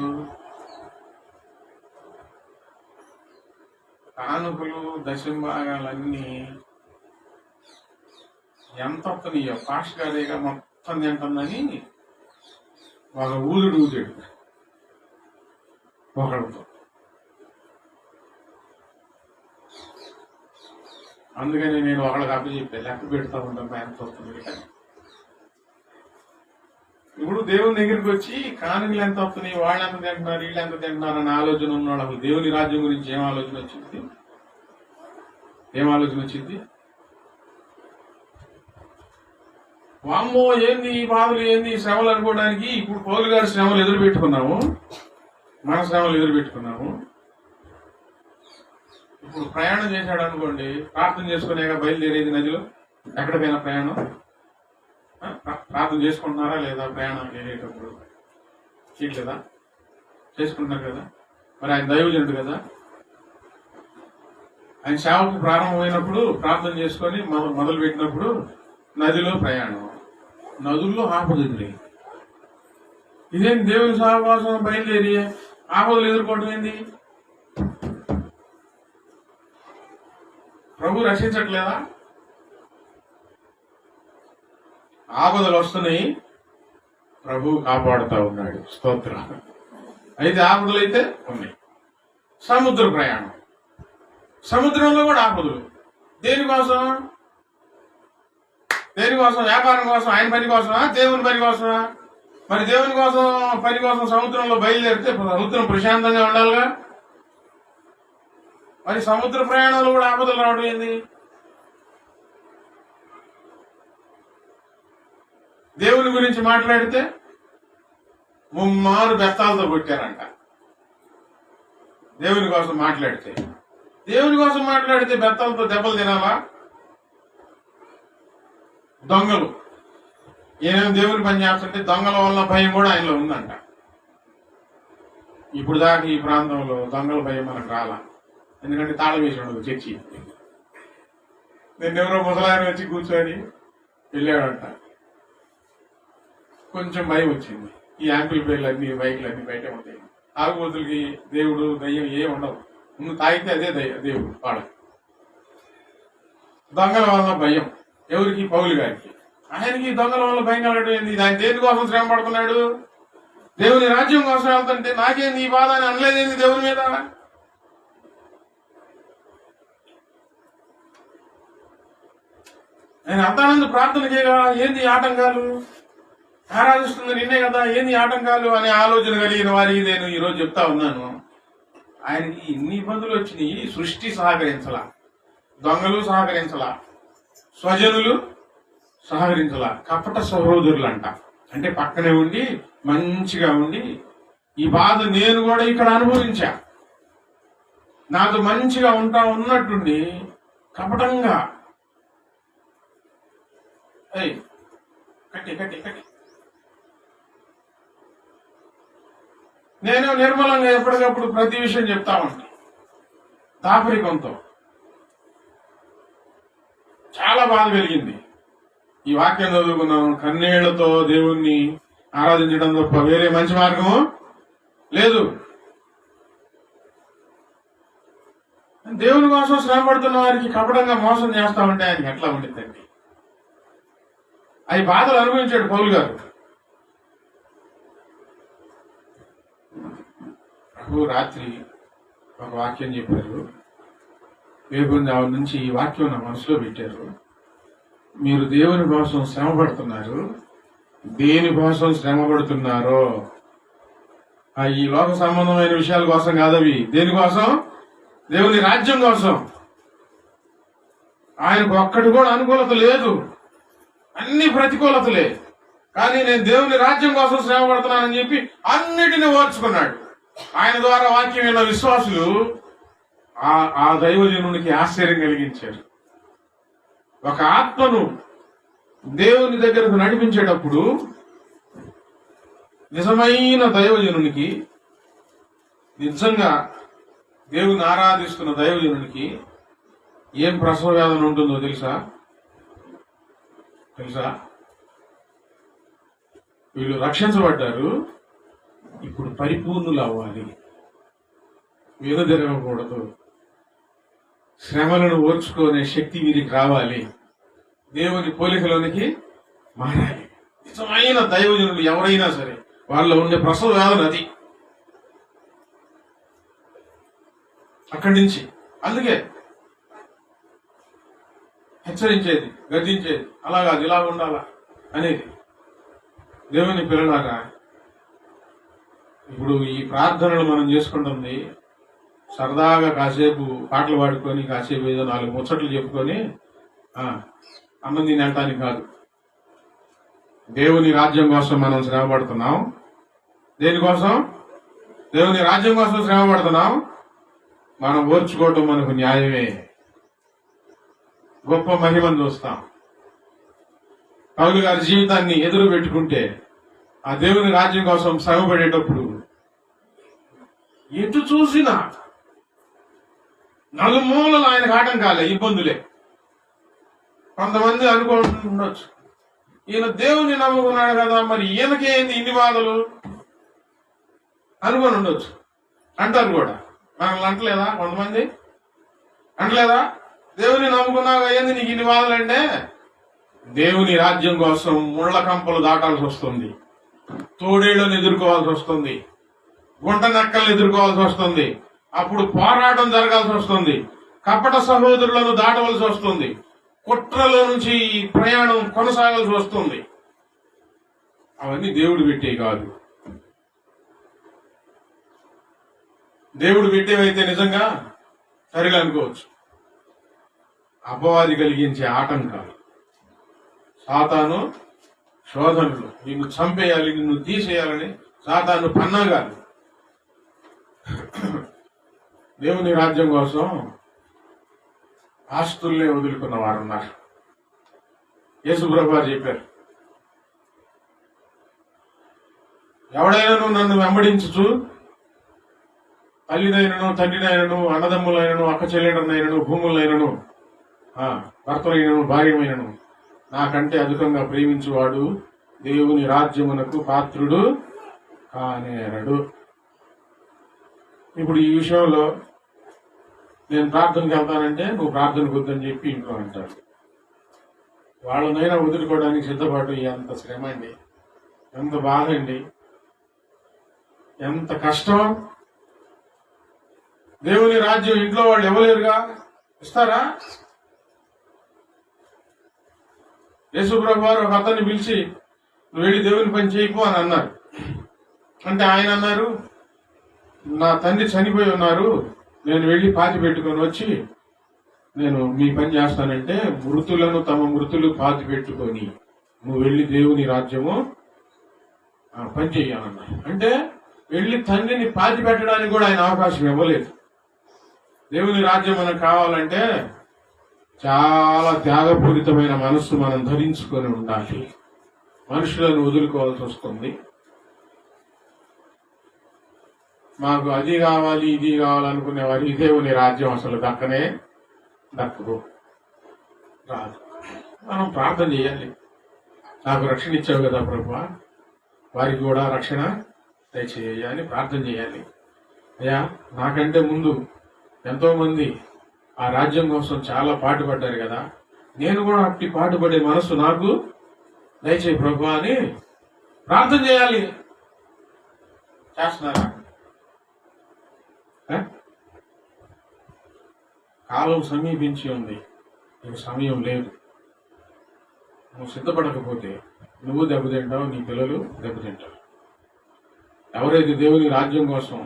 కానుకలు దశంభాగాలన్నీ ఎంత వస్తున్నాయో పాస్ట్ గారిగా మొత్తం తింటుందని ఒక ఊదుడు ఊదాడు ఒకళ్ళతో. అందుకని నేను ఒకళ్ళకి అప్పచెప్పాను, లెక్క పెడతా ఉంటాను ఎంత వస్తుంది. ఇప్పుడు దేవుని దగ్గరికి వచ్చి కానుకలు ఎంత వస్తున్నాయి, వాళ్ళు ఎంత తింటున్నారు, వీళ్ళు ఎంత తింటున్నారు అనే ఆలోచన ఉన్నాడు. అసలు దేవుని రాజ్యం గురించి ఏం ఆలోచన వచ్చింది? వామ్మో ఏంది ఈ బాధలు, ఏంది ఈ శ్రమలు అనుకోవడానికి. ఇప్పుడు పౌలు గారి శ్రమలు ఎదురు పెట్టుకున్నాము, మన శ్రమలు ఎదురు పెట్టుకున్నాము. ఇప్పుడు ప్రయాణం చేశాడు అనుకోండి, ప్రార్థన చేసుకునేగా బయలుదేరేది నదిలో. ఎక్కడికైనా ప్రయాణం ప్రార్థన చేసుకుంటున్నారా లేదా? ప్రయాణం వెళ్ళేటప్పుడు చేయట్లేదా? చేసుకుంటున్నారు కదా. మరి ఆయన దైవజనుడు కదా, ఆయన సేవకు ప్రారంభమైనప్పుడు ప్రార్థన చేసుకొని మొదలు పెట్టినప్పుడు నదిలో ప్రయాణం, నదుల్లో ఆపద ఎదురై. ఇదేం దేవుని సహవాసం బయలుదేరి ఆపదలు ఎదుర్కోవటం ఏంది? ప్రభు రక్షించట్లేదా? ఆపదలు వస్తున్నాయి, ప్రభు కాపాడుతా ఉన్నాడు, స్తోత్రం. అయితే ఆపదలు అయితే ఉన్నాయి. సముద్ర ప్రయాణం, సముద్రంలో కూడా ఆపదలు. దేనికోసం? వ్యాపారం కోసం, ఆయన పని కోసమా, దేవుని పని కోసమా? మరి దేవుని కోసం పని కోసం సముద్రంలో బయలుదేరితే సముద్రం ప్రశాంతంగా ఉండాలిగా. మరి సముద్ర ప్రయాణంలో కూడా ఆపదలు రావడం ఏంది? దేవుని గురించి మాట్లాడితే ముమ్మారు బెత్తాలతో కొట్టారంట. దేవుని కోసం మాట్లాడితే బెత్తాలతో దెబ్బలు తినాలా? దొంగలు ఏమేమి దేవుని పని చేస్తుంటే దొంగల వల్ల భయం కూడా ఆయనలో ఉందంట. ఇప్పుడు దాకా ఈ ప్రాంతంలో దొంగల భయం మనకు రాలా, ఎందుకంటే తాళం వేసి ఉండదు చర్చి. నిన్నెవరో ముసలాయన వచ్చి కూర్చొని వెళ్ళాడంట, కొంచెం భయం వచ్చింది. ఈ యాంపిల్ పేర్లు అన్ని బైక్లు అన్ని బయట ఉంటాయి. తాగుబోతులకి దేవుడు దయ్యం ఏ ఉండవు, ముందు తాగితే అదే దేవుడు వాడు. దొంగల వల్ల భయం ఎవరికి? పౌలు గారికి. ఆయనకి దొంగల వల్ల భయం కలగడం ఏంది? ఆయన దేనికోసం శ్రమ పడుతున్నాడు? దేవుని రాజ్యం కోసం వెళ్తుంటే నాకేంది ఈ బాధ అని అనలేదేంది దేవుని మీద? నేను అంతానందు ప్రార్థన చేయగా ఏంది ఆటంకాలు, ఆరాధిస్తుంది నిన్నే కదా, ఏంది ఆటంకాలు అనే ఆలోచన కలిగిన వారికి నేను ఈరోజు చెప్తా ఉన్నాను. ఆయనకి ఇన్ని ఇబ్బందులు వచ్చినాయి. సృష్టి సహకరించలా, దొంగలు సహకరించలా, స్వజనులు సహకరించలా, కపట సహోదరులు అంటే పక్కనే ఉండి మంచిగా ఉండి ఈ బాధ నేను కూడా ఇక్కడ అనుభవించా. నాతో మంచిగా ఉన్నట్టుండి కపటంగా కట్టి కట్టి కట్టి నేను నిర్మలంగా ఎప్పటికప్పుడు ప్రతి విషయం చెప్తా ఉంటా. దాపరికంతో చాలా బాధ కలిగింది. ఈ వాక్యం చదువుకున్నాను, కన్నీళ్లతో దేవుణ్ణి ఆరాధించడం తప్ప వేరే మంచి మార్గం లేదు. దేవుని కోసం శ్రమ పడుతున్న వారికి కపటంగా మోసం చేస్తా ఉంటే ఆయనకి ఎట్లా ఉండిద్దండి? అవి బాధలు అనుభవించాడు పౌలు గారు. ప్రభు రాత్రి ఒక వాక్యం చెప్పారు. వేగుంజావు నుంచి ఈ వాక్యం నా మనసులో పెట్టారు. మీరు దేవుని కోసం శ్రమ పడుతున్నారు. దేని కోసం శ్రమ పడుతున్నారో ఈ లోక సంబంధమైన విషయాల కోసం కాదవి. దేనికోసం? దేవుని రాజ్యం కోసం. ఆయనకు ఒక్కటి కూడా అనుకూలత లేదు, అన్ని ప్రతికూలతలే. కానీ నేను దేవుని రాజ్యం కోసం శ్రమ పడుతున్నానని చెప్పి అన్నిటిని ఓర్చుకున్నాడు. ఆయన ద్వారా వాక్యం విన్న విశ్వాసులు ఆ దైవజనునికి ఆశ్చర్యం కలిగించారు. ఒక ఆత్మను దేవుని దగ్గరకు నడిపించేటప్పుడు నిజమైన దైవజనునికి, నిజంగా దేవుని ఆరాధిస్తున్న దైవజనునికి ఏం ప్రసవ వేదన ఉంటుందో తెలుసా? వీళ్ళు రక్షించబడ్డారు, ఇప్పుడు పరిపూర్ణులు అవ్వాలి, వెనుదిరగకూడదు, శ్రమలను ఓర్చుకునే శక్తి వీరికి రావాలి, దేవుని పోలికలోనికి మారాలి. నిజమైన దైవజనులు ఎవరైనా సరే వాళ్ళలో ఉండే ప్రసవ వేదన అది. అక్కడి నుంచి అందుకే హెచ్చరించేది, గర్జించేది, అలాగా ఇలా ఉండాలా అనేది. దేవుని పిల్లలారా, ఇప్పుడు ఈ ప్రార్థనలు మనం చేసుకుంటుంది సరదాగా కాసేపు పాటలు పాడుకొని, కాసేపు ఏదో 4 ముచ్చట్లు చెప్పుకొని అన్నం తిని వెళ్ళటానికి కాదు. దేవుని రాజ్యం కోసం మనం శ్రమ పడుతున్నాం. దేనికోసం? దేవుని రాజ్యం కోసం శ్రమ పడుతున్నాం. మనం ఓర్చుకోవటం మనకు న్యాయమే, గొప్ప మహిమను చూస్తాం. పౌలు గారి జీవితాన్ని ఎదురు పెట్టుకుంటే ఆ దేవుని రాజ్యం కోసం శ్రమ పడేటప్పుడు ఎటు చూసినా నలుమూలలు ఆయనకు ఆటంకాలే, ఇబ్బందులే. కొంతమంది అనుకుంటుండొచ్చు, ఈయన దేవుని నమ్ముకున్నాడు కదా, మరి ఈయనకేంది ఇన్ని బాధలు అనుకొని ఉండొచ్చు. అంటారు కూడా, మనల్ని అంటలేదా? కొంతమంది అంటలేదా? దేవుని నమ్ముకున్నాగా ఏంది నీకు ఇన్ని బాధలంటే, దేవుని రాజ్యం కోసం ముళ్ళ కంపలు దాటాల్సి వస్తుంది, తోడేళ్లను ఎదుర్కోవాల్సి వస్తుంది, గుంట నక్కలను ఎదుర్కోవాల్సి వస్తుంది, అప్పుడు పోరాటం జరగాల్సి వస్తుంది, కపట సహోదరులను దాటవలసి వస్తుంది, కుట్రలో నుంచి ప్రయాణం కొనసాగాల్సి వస్తుంది. అవన్నీ దేవుడు పెట్టే కాదు. దేవుడు పెట్టేవైతే నిజంగా సరిగా అనుకోవచ్చు. అపవాది కలిగించే ఆటంకాలు, సాతాను శోధనలు, నిన్ను చంపేయాలి, నిన్ను తీసేయాలని సాతాను పన్నాగాలు. దేవుని రాజ్యం కోసం ఆస్తుల్నే వదులుకున్న వారు ఉన్నారు. యేసుప్రభు వారు చెప్పారు, ఎవడైనాను నన్ను వెంబడించుచు తల్లినైనను, తండ్రినైనను, అన్నదమ్ములైనను, అక్క చెల్లెళ్ళనైనను, భూములైనను, భర్తలైనను, భార్యమైనను నాకంటే అధికంగా ప్రేమించువాడు దేవుని రాజ్యమునకు పాత్రుడు కానేరడు. ఇప్పుడు ఈ విషయంలో నేను ప్రార్థనకి వెళ్తానంటే నువ్వు ప్రార్థనకు వద్దని చెప్పి ఇంట్లో అంటారు. వాళ్ళనైనా వదులుకోవడానికి సిద్ధపడు. ఎంత శ్రమ అండి, ఎంత బాధ అండి. ఎంత కష్టం. దేవుని రాజ్యం ఇంట్లో వాళ్ళు ఇవ్వలేరుగా, ఇస్తారా? యేసుప్రభు వారు ఒక అతన్ని పిలిచి నువ్వు వెళ్ళి దేవుని పని చేయకు అని అన్నారు. అంటే ఆయన అన్నారు, నా తండ్రి చనిపోయి ఉన్నారు, నేను వెళ్ళి పాతి పెట్టుకొని వచ్చి నేను మీ పని చేస్తానంటే, మృతులను తమ మృతులు పాతి పెట్టుకొని నువ్వు వెళ్ళి దేవుని రాజ్యము పని చెయ్యాలన్నారు. అంటే వెళ్ళి తండ్రిని పాతి పెట్టడానికి కూడా ఆయన అవకాశం ఇవ్వలేదు. దేవుని రాజ్యం మనకు కావాలంటే చాలా త్యాగపూరితమైన మనస్సు మనం ధరించుకొని ఉండాలి. మనుషులను వదులుకోవాల్సి వస్తుంది. మాకు అది కావాలి ఇది కావాలనుకునే వారికి దేవుని రాజ్యం అసలు దక్కదు, రాదు. మనం ప్రార్థన చేయాలి. నాకు రక్షణ ఇచ్చావు కదా ప్రభువా, వారికి కూడా రక్షణ దయచేయ అని ప్రార్థన చేయాలి. అయ్యా, నాకంటే ముందు ఎంతో మంది ఆ రాజ్యం కోసం చాలా పాటుపడ్డారు కదా, నేను కూడా అట్టి పాటుపడే మనసు నాకు దయచేయి ప్రభువా అని ప్రార్థన చేయాలి. చేస్తున్నారా? కాలం సమీపించి ఉంది, నీకు సమయం లేదు. నువ్వు సిద్ధపడకపోతే నువ్వు దెబ్బతింటావు, నీ పిల్లలు దెబ్బతింటారు. ఎవరైతే దేవుని రాజ్యం కోసం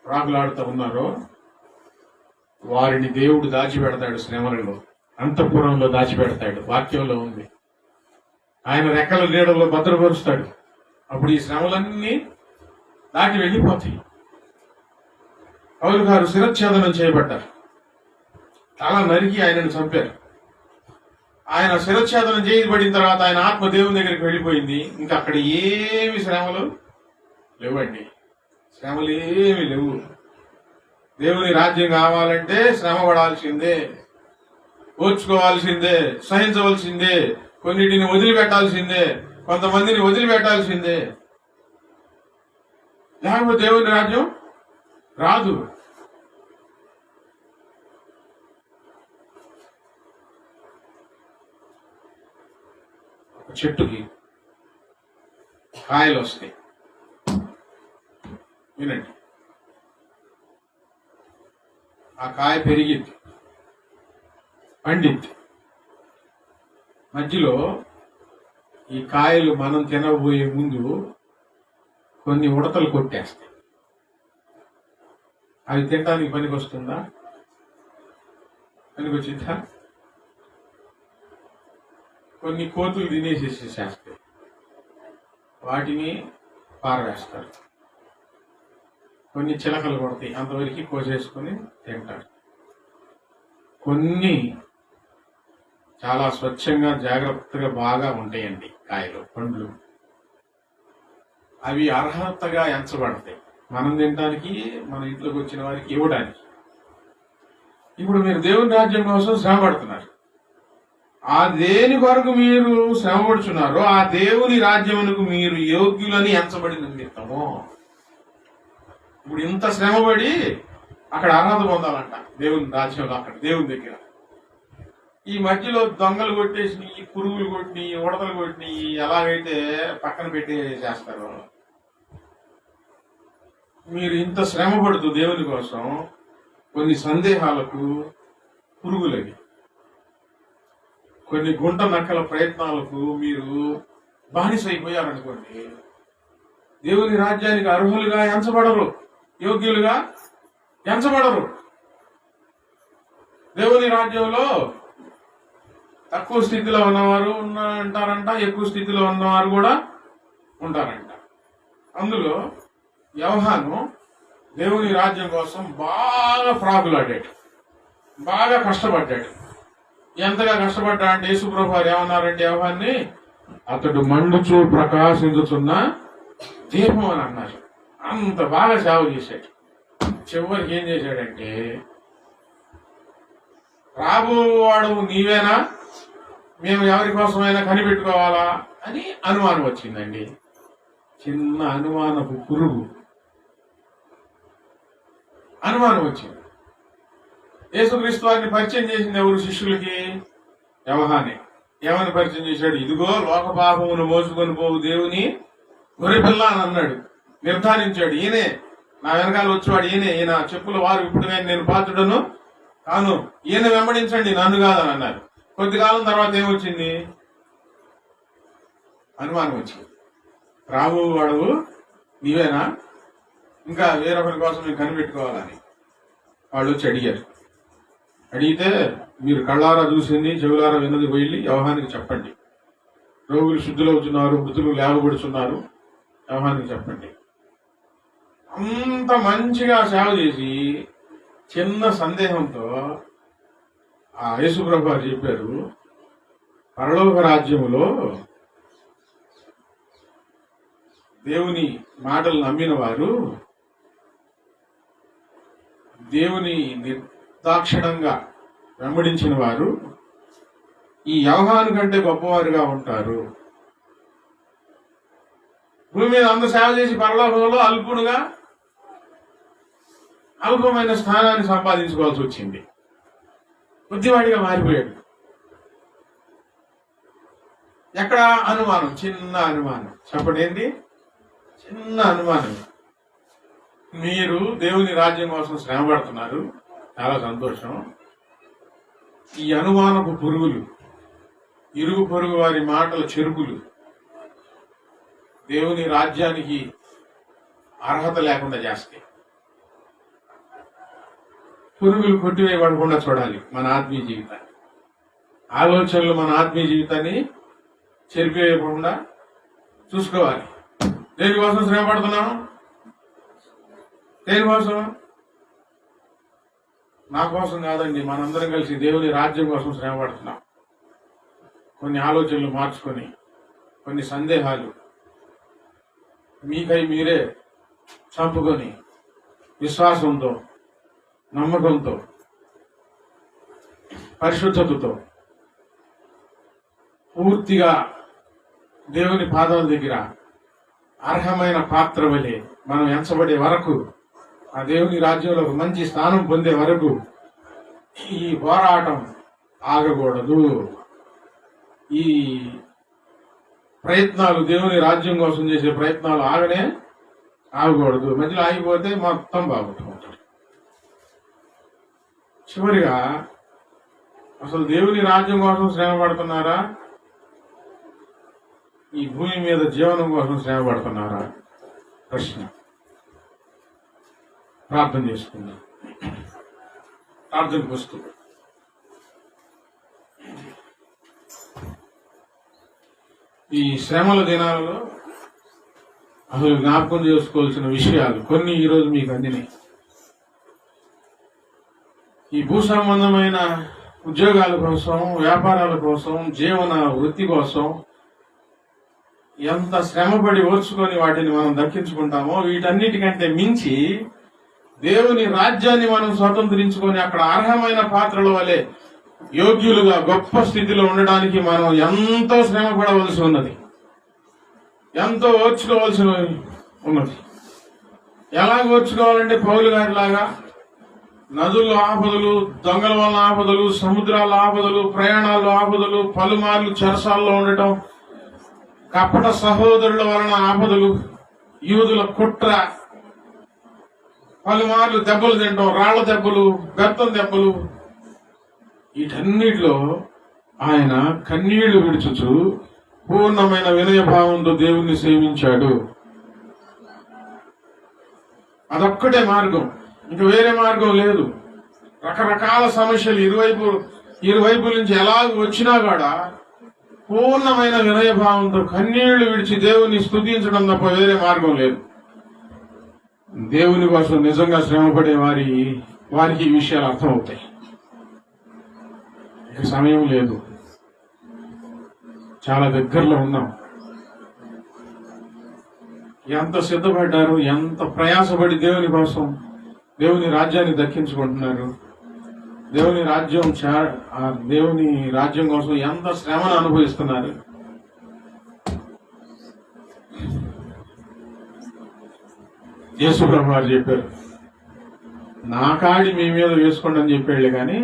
ప్రాకులాడుతూ ఉన్నారో వారిని దేవుడు దాచిపెడతాడు, శ్రమలలో, అంతఃపురంలో దాచిపెడతాడు. వాక్యంలో ఉంది, ఆయన రెక్కల నీడలో భద్రపరుస్తాడు. అప్పుడు ఈ శ్రమలన్నీ దాటి వెళ్ళిపోతాయి. పౌలు గారు శిరచ్ఛేదనం చేయబడ్డారు, తల నరికి ఆయనను చంపారు. ఆయన శిరచ్ఛేదనం చేయబడిన తర్వాత ఆయన ఆత్మ దేవుని దగ్గరికి వెళ్ళిపోయింది. ఇంకా అక్కడ ఏమి శ్రమలు లేవండి, శ్రమలు ఏమి లేవు. దేవుని రాజ్యం కావాలంటే శ్రమ పడాల్సిందే, ఓర్చుకోవాల్సిందే, సహించవలసిందే, కొన్నిటిని వదిలిపెట్టాల్సిందే, కొంతమందిని వదిలిపెట్టాల్సిందే. లేకపోతే దేవుని రాజ్యం రాదు. ఒక చెట్టుకి కాయలు వస్తాయి, వినండి. ఆ కాయ పెరిగిద్ది, పండిద్ది. మధ్యలో ఈ కాయలు మనం తినబోయే ముందు కొన్ని ఉడతలు కొట్టేస్తాయి. అవి తినడానికి పనికి వస్తుందా? పనికి వచ్చిందా? కొన్ని కోతులు తినేసేసేస్తాయి, వాటిని పారవేస్తారు. కొన్ని చిలకలు కొడతాయి, అంతవరకు కోసేసుకొని తింటారు. కొన్ని చాలా స్వచ్ఛంగా జాగ్రత్తగా బాగా ఉంటాయండి కాయలు, పండ్లు. అవి అర్హతగా ఎంచబడతాయి మనం తినడానికి, మన ఇంట్లోకి వచ్చిన వారికి ఇవ్వడానికి. ఇప్పుడు మీరు దేవుని రాజ్యం కోసం శ్రమ పడుతున్నారు. ఆ దేని కొరకు మీరు శ్రమ పడుచున్నారో ఆ దేవుని రాజ్యమునకు మీరు యోగ్యులని ఎంచబడిన నిమిత్తము. ఇప్పుడు ఇంత శ్రమపడి అక్కడ అర్హత పొందాలంట దేవుని రాజ్యంలో, అక్కడ దేవుని దగ్గర. ఈ మధ్యలో దొంగలు కొట్టేసి, పురుగులు కొట్టి, ఉడతలు కొట్టి ఎలాగైతే పక్కన పెట్టి చేస్తారో, మీరు ఇంత శ్రమ పడుతూ దేవుని కోసం కొన్ని సందేహాలకు పురుగులవి, కొన్ని గుంట నక్కల ప్రయత్నాలకు మీరు బానిసైపోయారనుకోండి, దేవుని రాజ్యానికి అర్హులుగా ఎంచబడరు, యోగ్యులుగా ఎంచబడరు. దేవుని రాజ్యంలో తక్కువ స్థితిలో ఉన్నవారు ఉంటారంట, ఎక్కువ స్థితిలో ఉన్నవారు కూడా ఉంటారంట. అందులో యోహాను దేవుని రాజ్యం కోసం బాగా ప్రాకులాడాడు, బాగా కష్టపడ్డాడు. ఎంతగా కష్టపడ్డా అంటే యేసుప్రభు వారు ఏమన్నారంటే యోహాన్ని, అతడు మండుచూ ప్రకాశించుతున్న దీపం అని అన్నారు. అంత బాగా సేవ చేశాడు. చివరికి ఏం చేశాడంటే, రాబోవాడు నీవేనా, మేము ఎవరి కోసమైనా కనిపెట్టుకోవాలా అని అనుమానం వచ్చిందండి. చిన్న అనుమానపు పురుగు అనుమానం వచ్చింది. యేసుక్రీస్తు వారిని పరిచయం చేసింది ఎవరు శిష్యులకి? యోహానే. ఏమని పరిచయం చేశాడు? ఇదిగో లోక పాపమును మోసుకొని పోవు దేవుని గొర్రెపిల్ల అని అన్నాడు. నిర్ధారించాడు. ఈయనే నా వెనకాల వచ్చేవాడు, ఈయన చెప్పుల వారు ఇప్పుడు నేను పాత్రుడను కాను, ఈయన వెంబడించండి నన్ను కాదని అన్నారు. కొద్ది కాలం తర్వాత ఏమొచ్చింది? అనుమానం వచ్చింది. రాబో వాడవు నీవేనా, ఇంకా వేరొకరి కోసం నేను కనిపెట్టుకోవాలని వాళ్ళు వచ్చి అడిగారు. అడిగితే మీరు కళ్ళారా చూసింది చెవులారా విన్నది పోయి వ్యవహానికి చెప్పండి. రోగులు శుద్ధులవుతున్నారు, మృతులు లేవబడుతున్నారు, వ్యవహానికి చెప్పండి. అంత మంచిగా సేవ చేసి చిన్న సందేహంతో ఆ యేసుప్రభు వారు చెప్పారు, పరలోక రాజ్యములో దేవుని మాటలు నమ్మిన వారు దేవుని నిర్దాక్షిణంగా వెంబడించిన వారు ఈ వ్యవహాను కంటే గొప్పవారుగా ఉంటారు. భూమి మీద అంత సేవ చేసి పరలోకంలో అల్పమైన స్థానాన్ని సంపాదించుకోవాల్సి వచ్చింది. బుద్ధివాడిగా మారిపోయాడు. ఎక్కడ అనుమానం, చిన్న అనుమానం. చెప్పండి ఏంటి? చిన్న అనుమానం. మీరు దేవుని రాజ్యం కోసం శ్రమ పడుతున్నారు, చాలా సంతోషం. ఈ అనుమానపు పురుగులు, ఇరుగు పొరుగు వారి మాటల చెరుకులు దేవుని రాజ్యానికి అర్హత లేకుండా చేస్తాయి. పురుగులు కొట్టివేయబడకుండా చూడాలి మన ఆత్మీయ జీవితాన్ని. ఆలోచనలు మన ఆత్మీయ జీవితాన్ని చెరిపివేయకుండా చూసుకోవాలి. దేనికోసం శ్రమ పడుతున్నాం? దేనికోసం? నా కోసం కాదండి, మనందరం కలిసి దేవుని రాజ్యం కోసం శ్రమ పడుతున్నాం. కొన్ని ఆలోచనలు మార్చుకొని, కొన్ని సందేహాలు మీకై మీరే చంపుకొని విశ్వాసంతో, నమ్మకంతో, పరిశుద్ధతతో పూర్తిగా దేవుని పాదాల దగ్గర అర్హమైన పాత్ర వలె మనం ఎంచబడే వరకు, ఆ దేవుని రాజ్యంలో ఒక మంచి స్థానం పొందే వరకు ఈ పోరాటం ఆగకూడదు. ఈ ప్రయత్నాలు, దేవుని రాజ్యం కోసం చేసే ప్రయత్నాలు ఆగకూడదు. మధ్యలో ఆగిపోతే మొత్తం బాగుంటుంటారు. చివరిగా అసలు దేవుని రాజ్యం కోసం శ్రమ పడుతున్నారా? ఈ భూమి మీద జీవనం కోసం శ్రమ పడుతున్నారా? ప్రశ్న. ప్రార్థన చేసుకుందాం. ప్రార్థనకు వస్తూ ఈ శ్రమల దినాలలో అసలు జ్ఞాపకం చేసుకోవాల్సిన విషయాలు కొన్ని ఈరోజు మీకు అందినాయి. ఈ భూ సంబంధమైన ఉద్యోగాల కోసం, వ్యాపారాల కోసం, జీవన వృత్తి కోసం ఎంత శ్రమపడి ఓర్చుకొని వాటిని మనం దక్కించుకుంటామో, వీటన్నిటికంటే మించి దేవుని రాజ్యాన్ని మనం స్వతంత్రించుకొని అక్కడ అర్హమైన పాత్రల వలె యోగ్యులుగా గొప్ప స్థితిలో ఉండడానికి మనం ఎంతో శ్రమ పడవలసి ఉన్నది, ఎంతో ఓర్చుకోవాల్సి ఉన్నది. ఎలా ఓర్చుకోవాలంటే పౌలు గారి లాగా నదుల్లో ఆపదలు, దొంగల వల్ల ఆపదలు, సముద్రాల ఆపదలు, ప్రయాణాల్లో ఆపదలు, పలుమార్లు చెరసాల్లో ఉండటం, కపట సహోదరుల వలన ఆపదలు, యూదుల కుట్ర, పలుమార్లు దెబ్బలు తినడం, రాళ్ల దెబ్బలు, బెత్తం దెబ్బలు, వీటన్నిటిలో ఆయన కన్నీళ్లు విడుచుచు పూర్ణమైన వినయభావంతో దేవుణ్ణి సేవించాడు. అదొక్కటే మార్గం, ఇంక వేరే మార్గం లేదు. రకరకాల సమస్యలు ఇరువైపుల నుంచి ఎలాగ వచ్చినా కూడా పూర్ణమైన వినయభావంతో కన్నీళ్లు విడిచి దేవుని స్తుతించడం తప్ప వేరే మార్గం లేదు. దేవుని కోసం నిజంగా శ్రమపడే వారికి ఈ విషయాలు అర్థమవుతాయి. ఇక సమయం లేదు, చాలా దగ్గరలో ఉన్నాం. ఎంత సిద్ధపడ్డారు, ఎంత ప్రయాసపడి దేవుని కోసం, దేవుని రాజ్యాన్ని దక్కించుకుంటున్నారు. దేవుని రాజ్యం కోసం ఎంత శ్రమను అనుభవిస్తున్నారు. యేసుప్రభు వారు చెప్పారు, నా కాడి మీ మీద వేసుకోండి అని చెప్పాడు, కానీ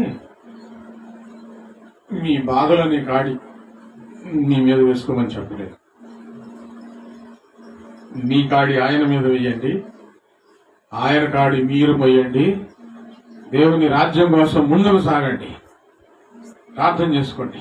మీ బాధలని కాడి మీ మీద వేసుకోమని చెప్పలేదు. మీ కాడి ఆయన మీద వేయండి, ఆయన కాడి మీరు పోయండి. దేవుని రాజ్యం కోసం ముందుకు సాగండి. ప్రార్థన చేసుకోండి.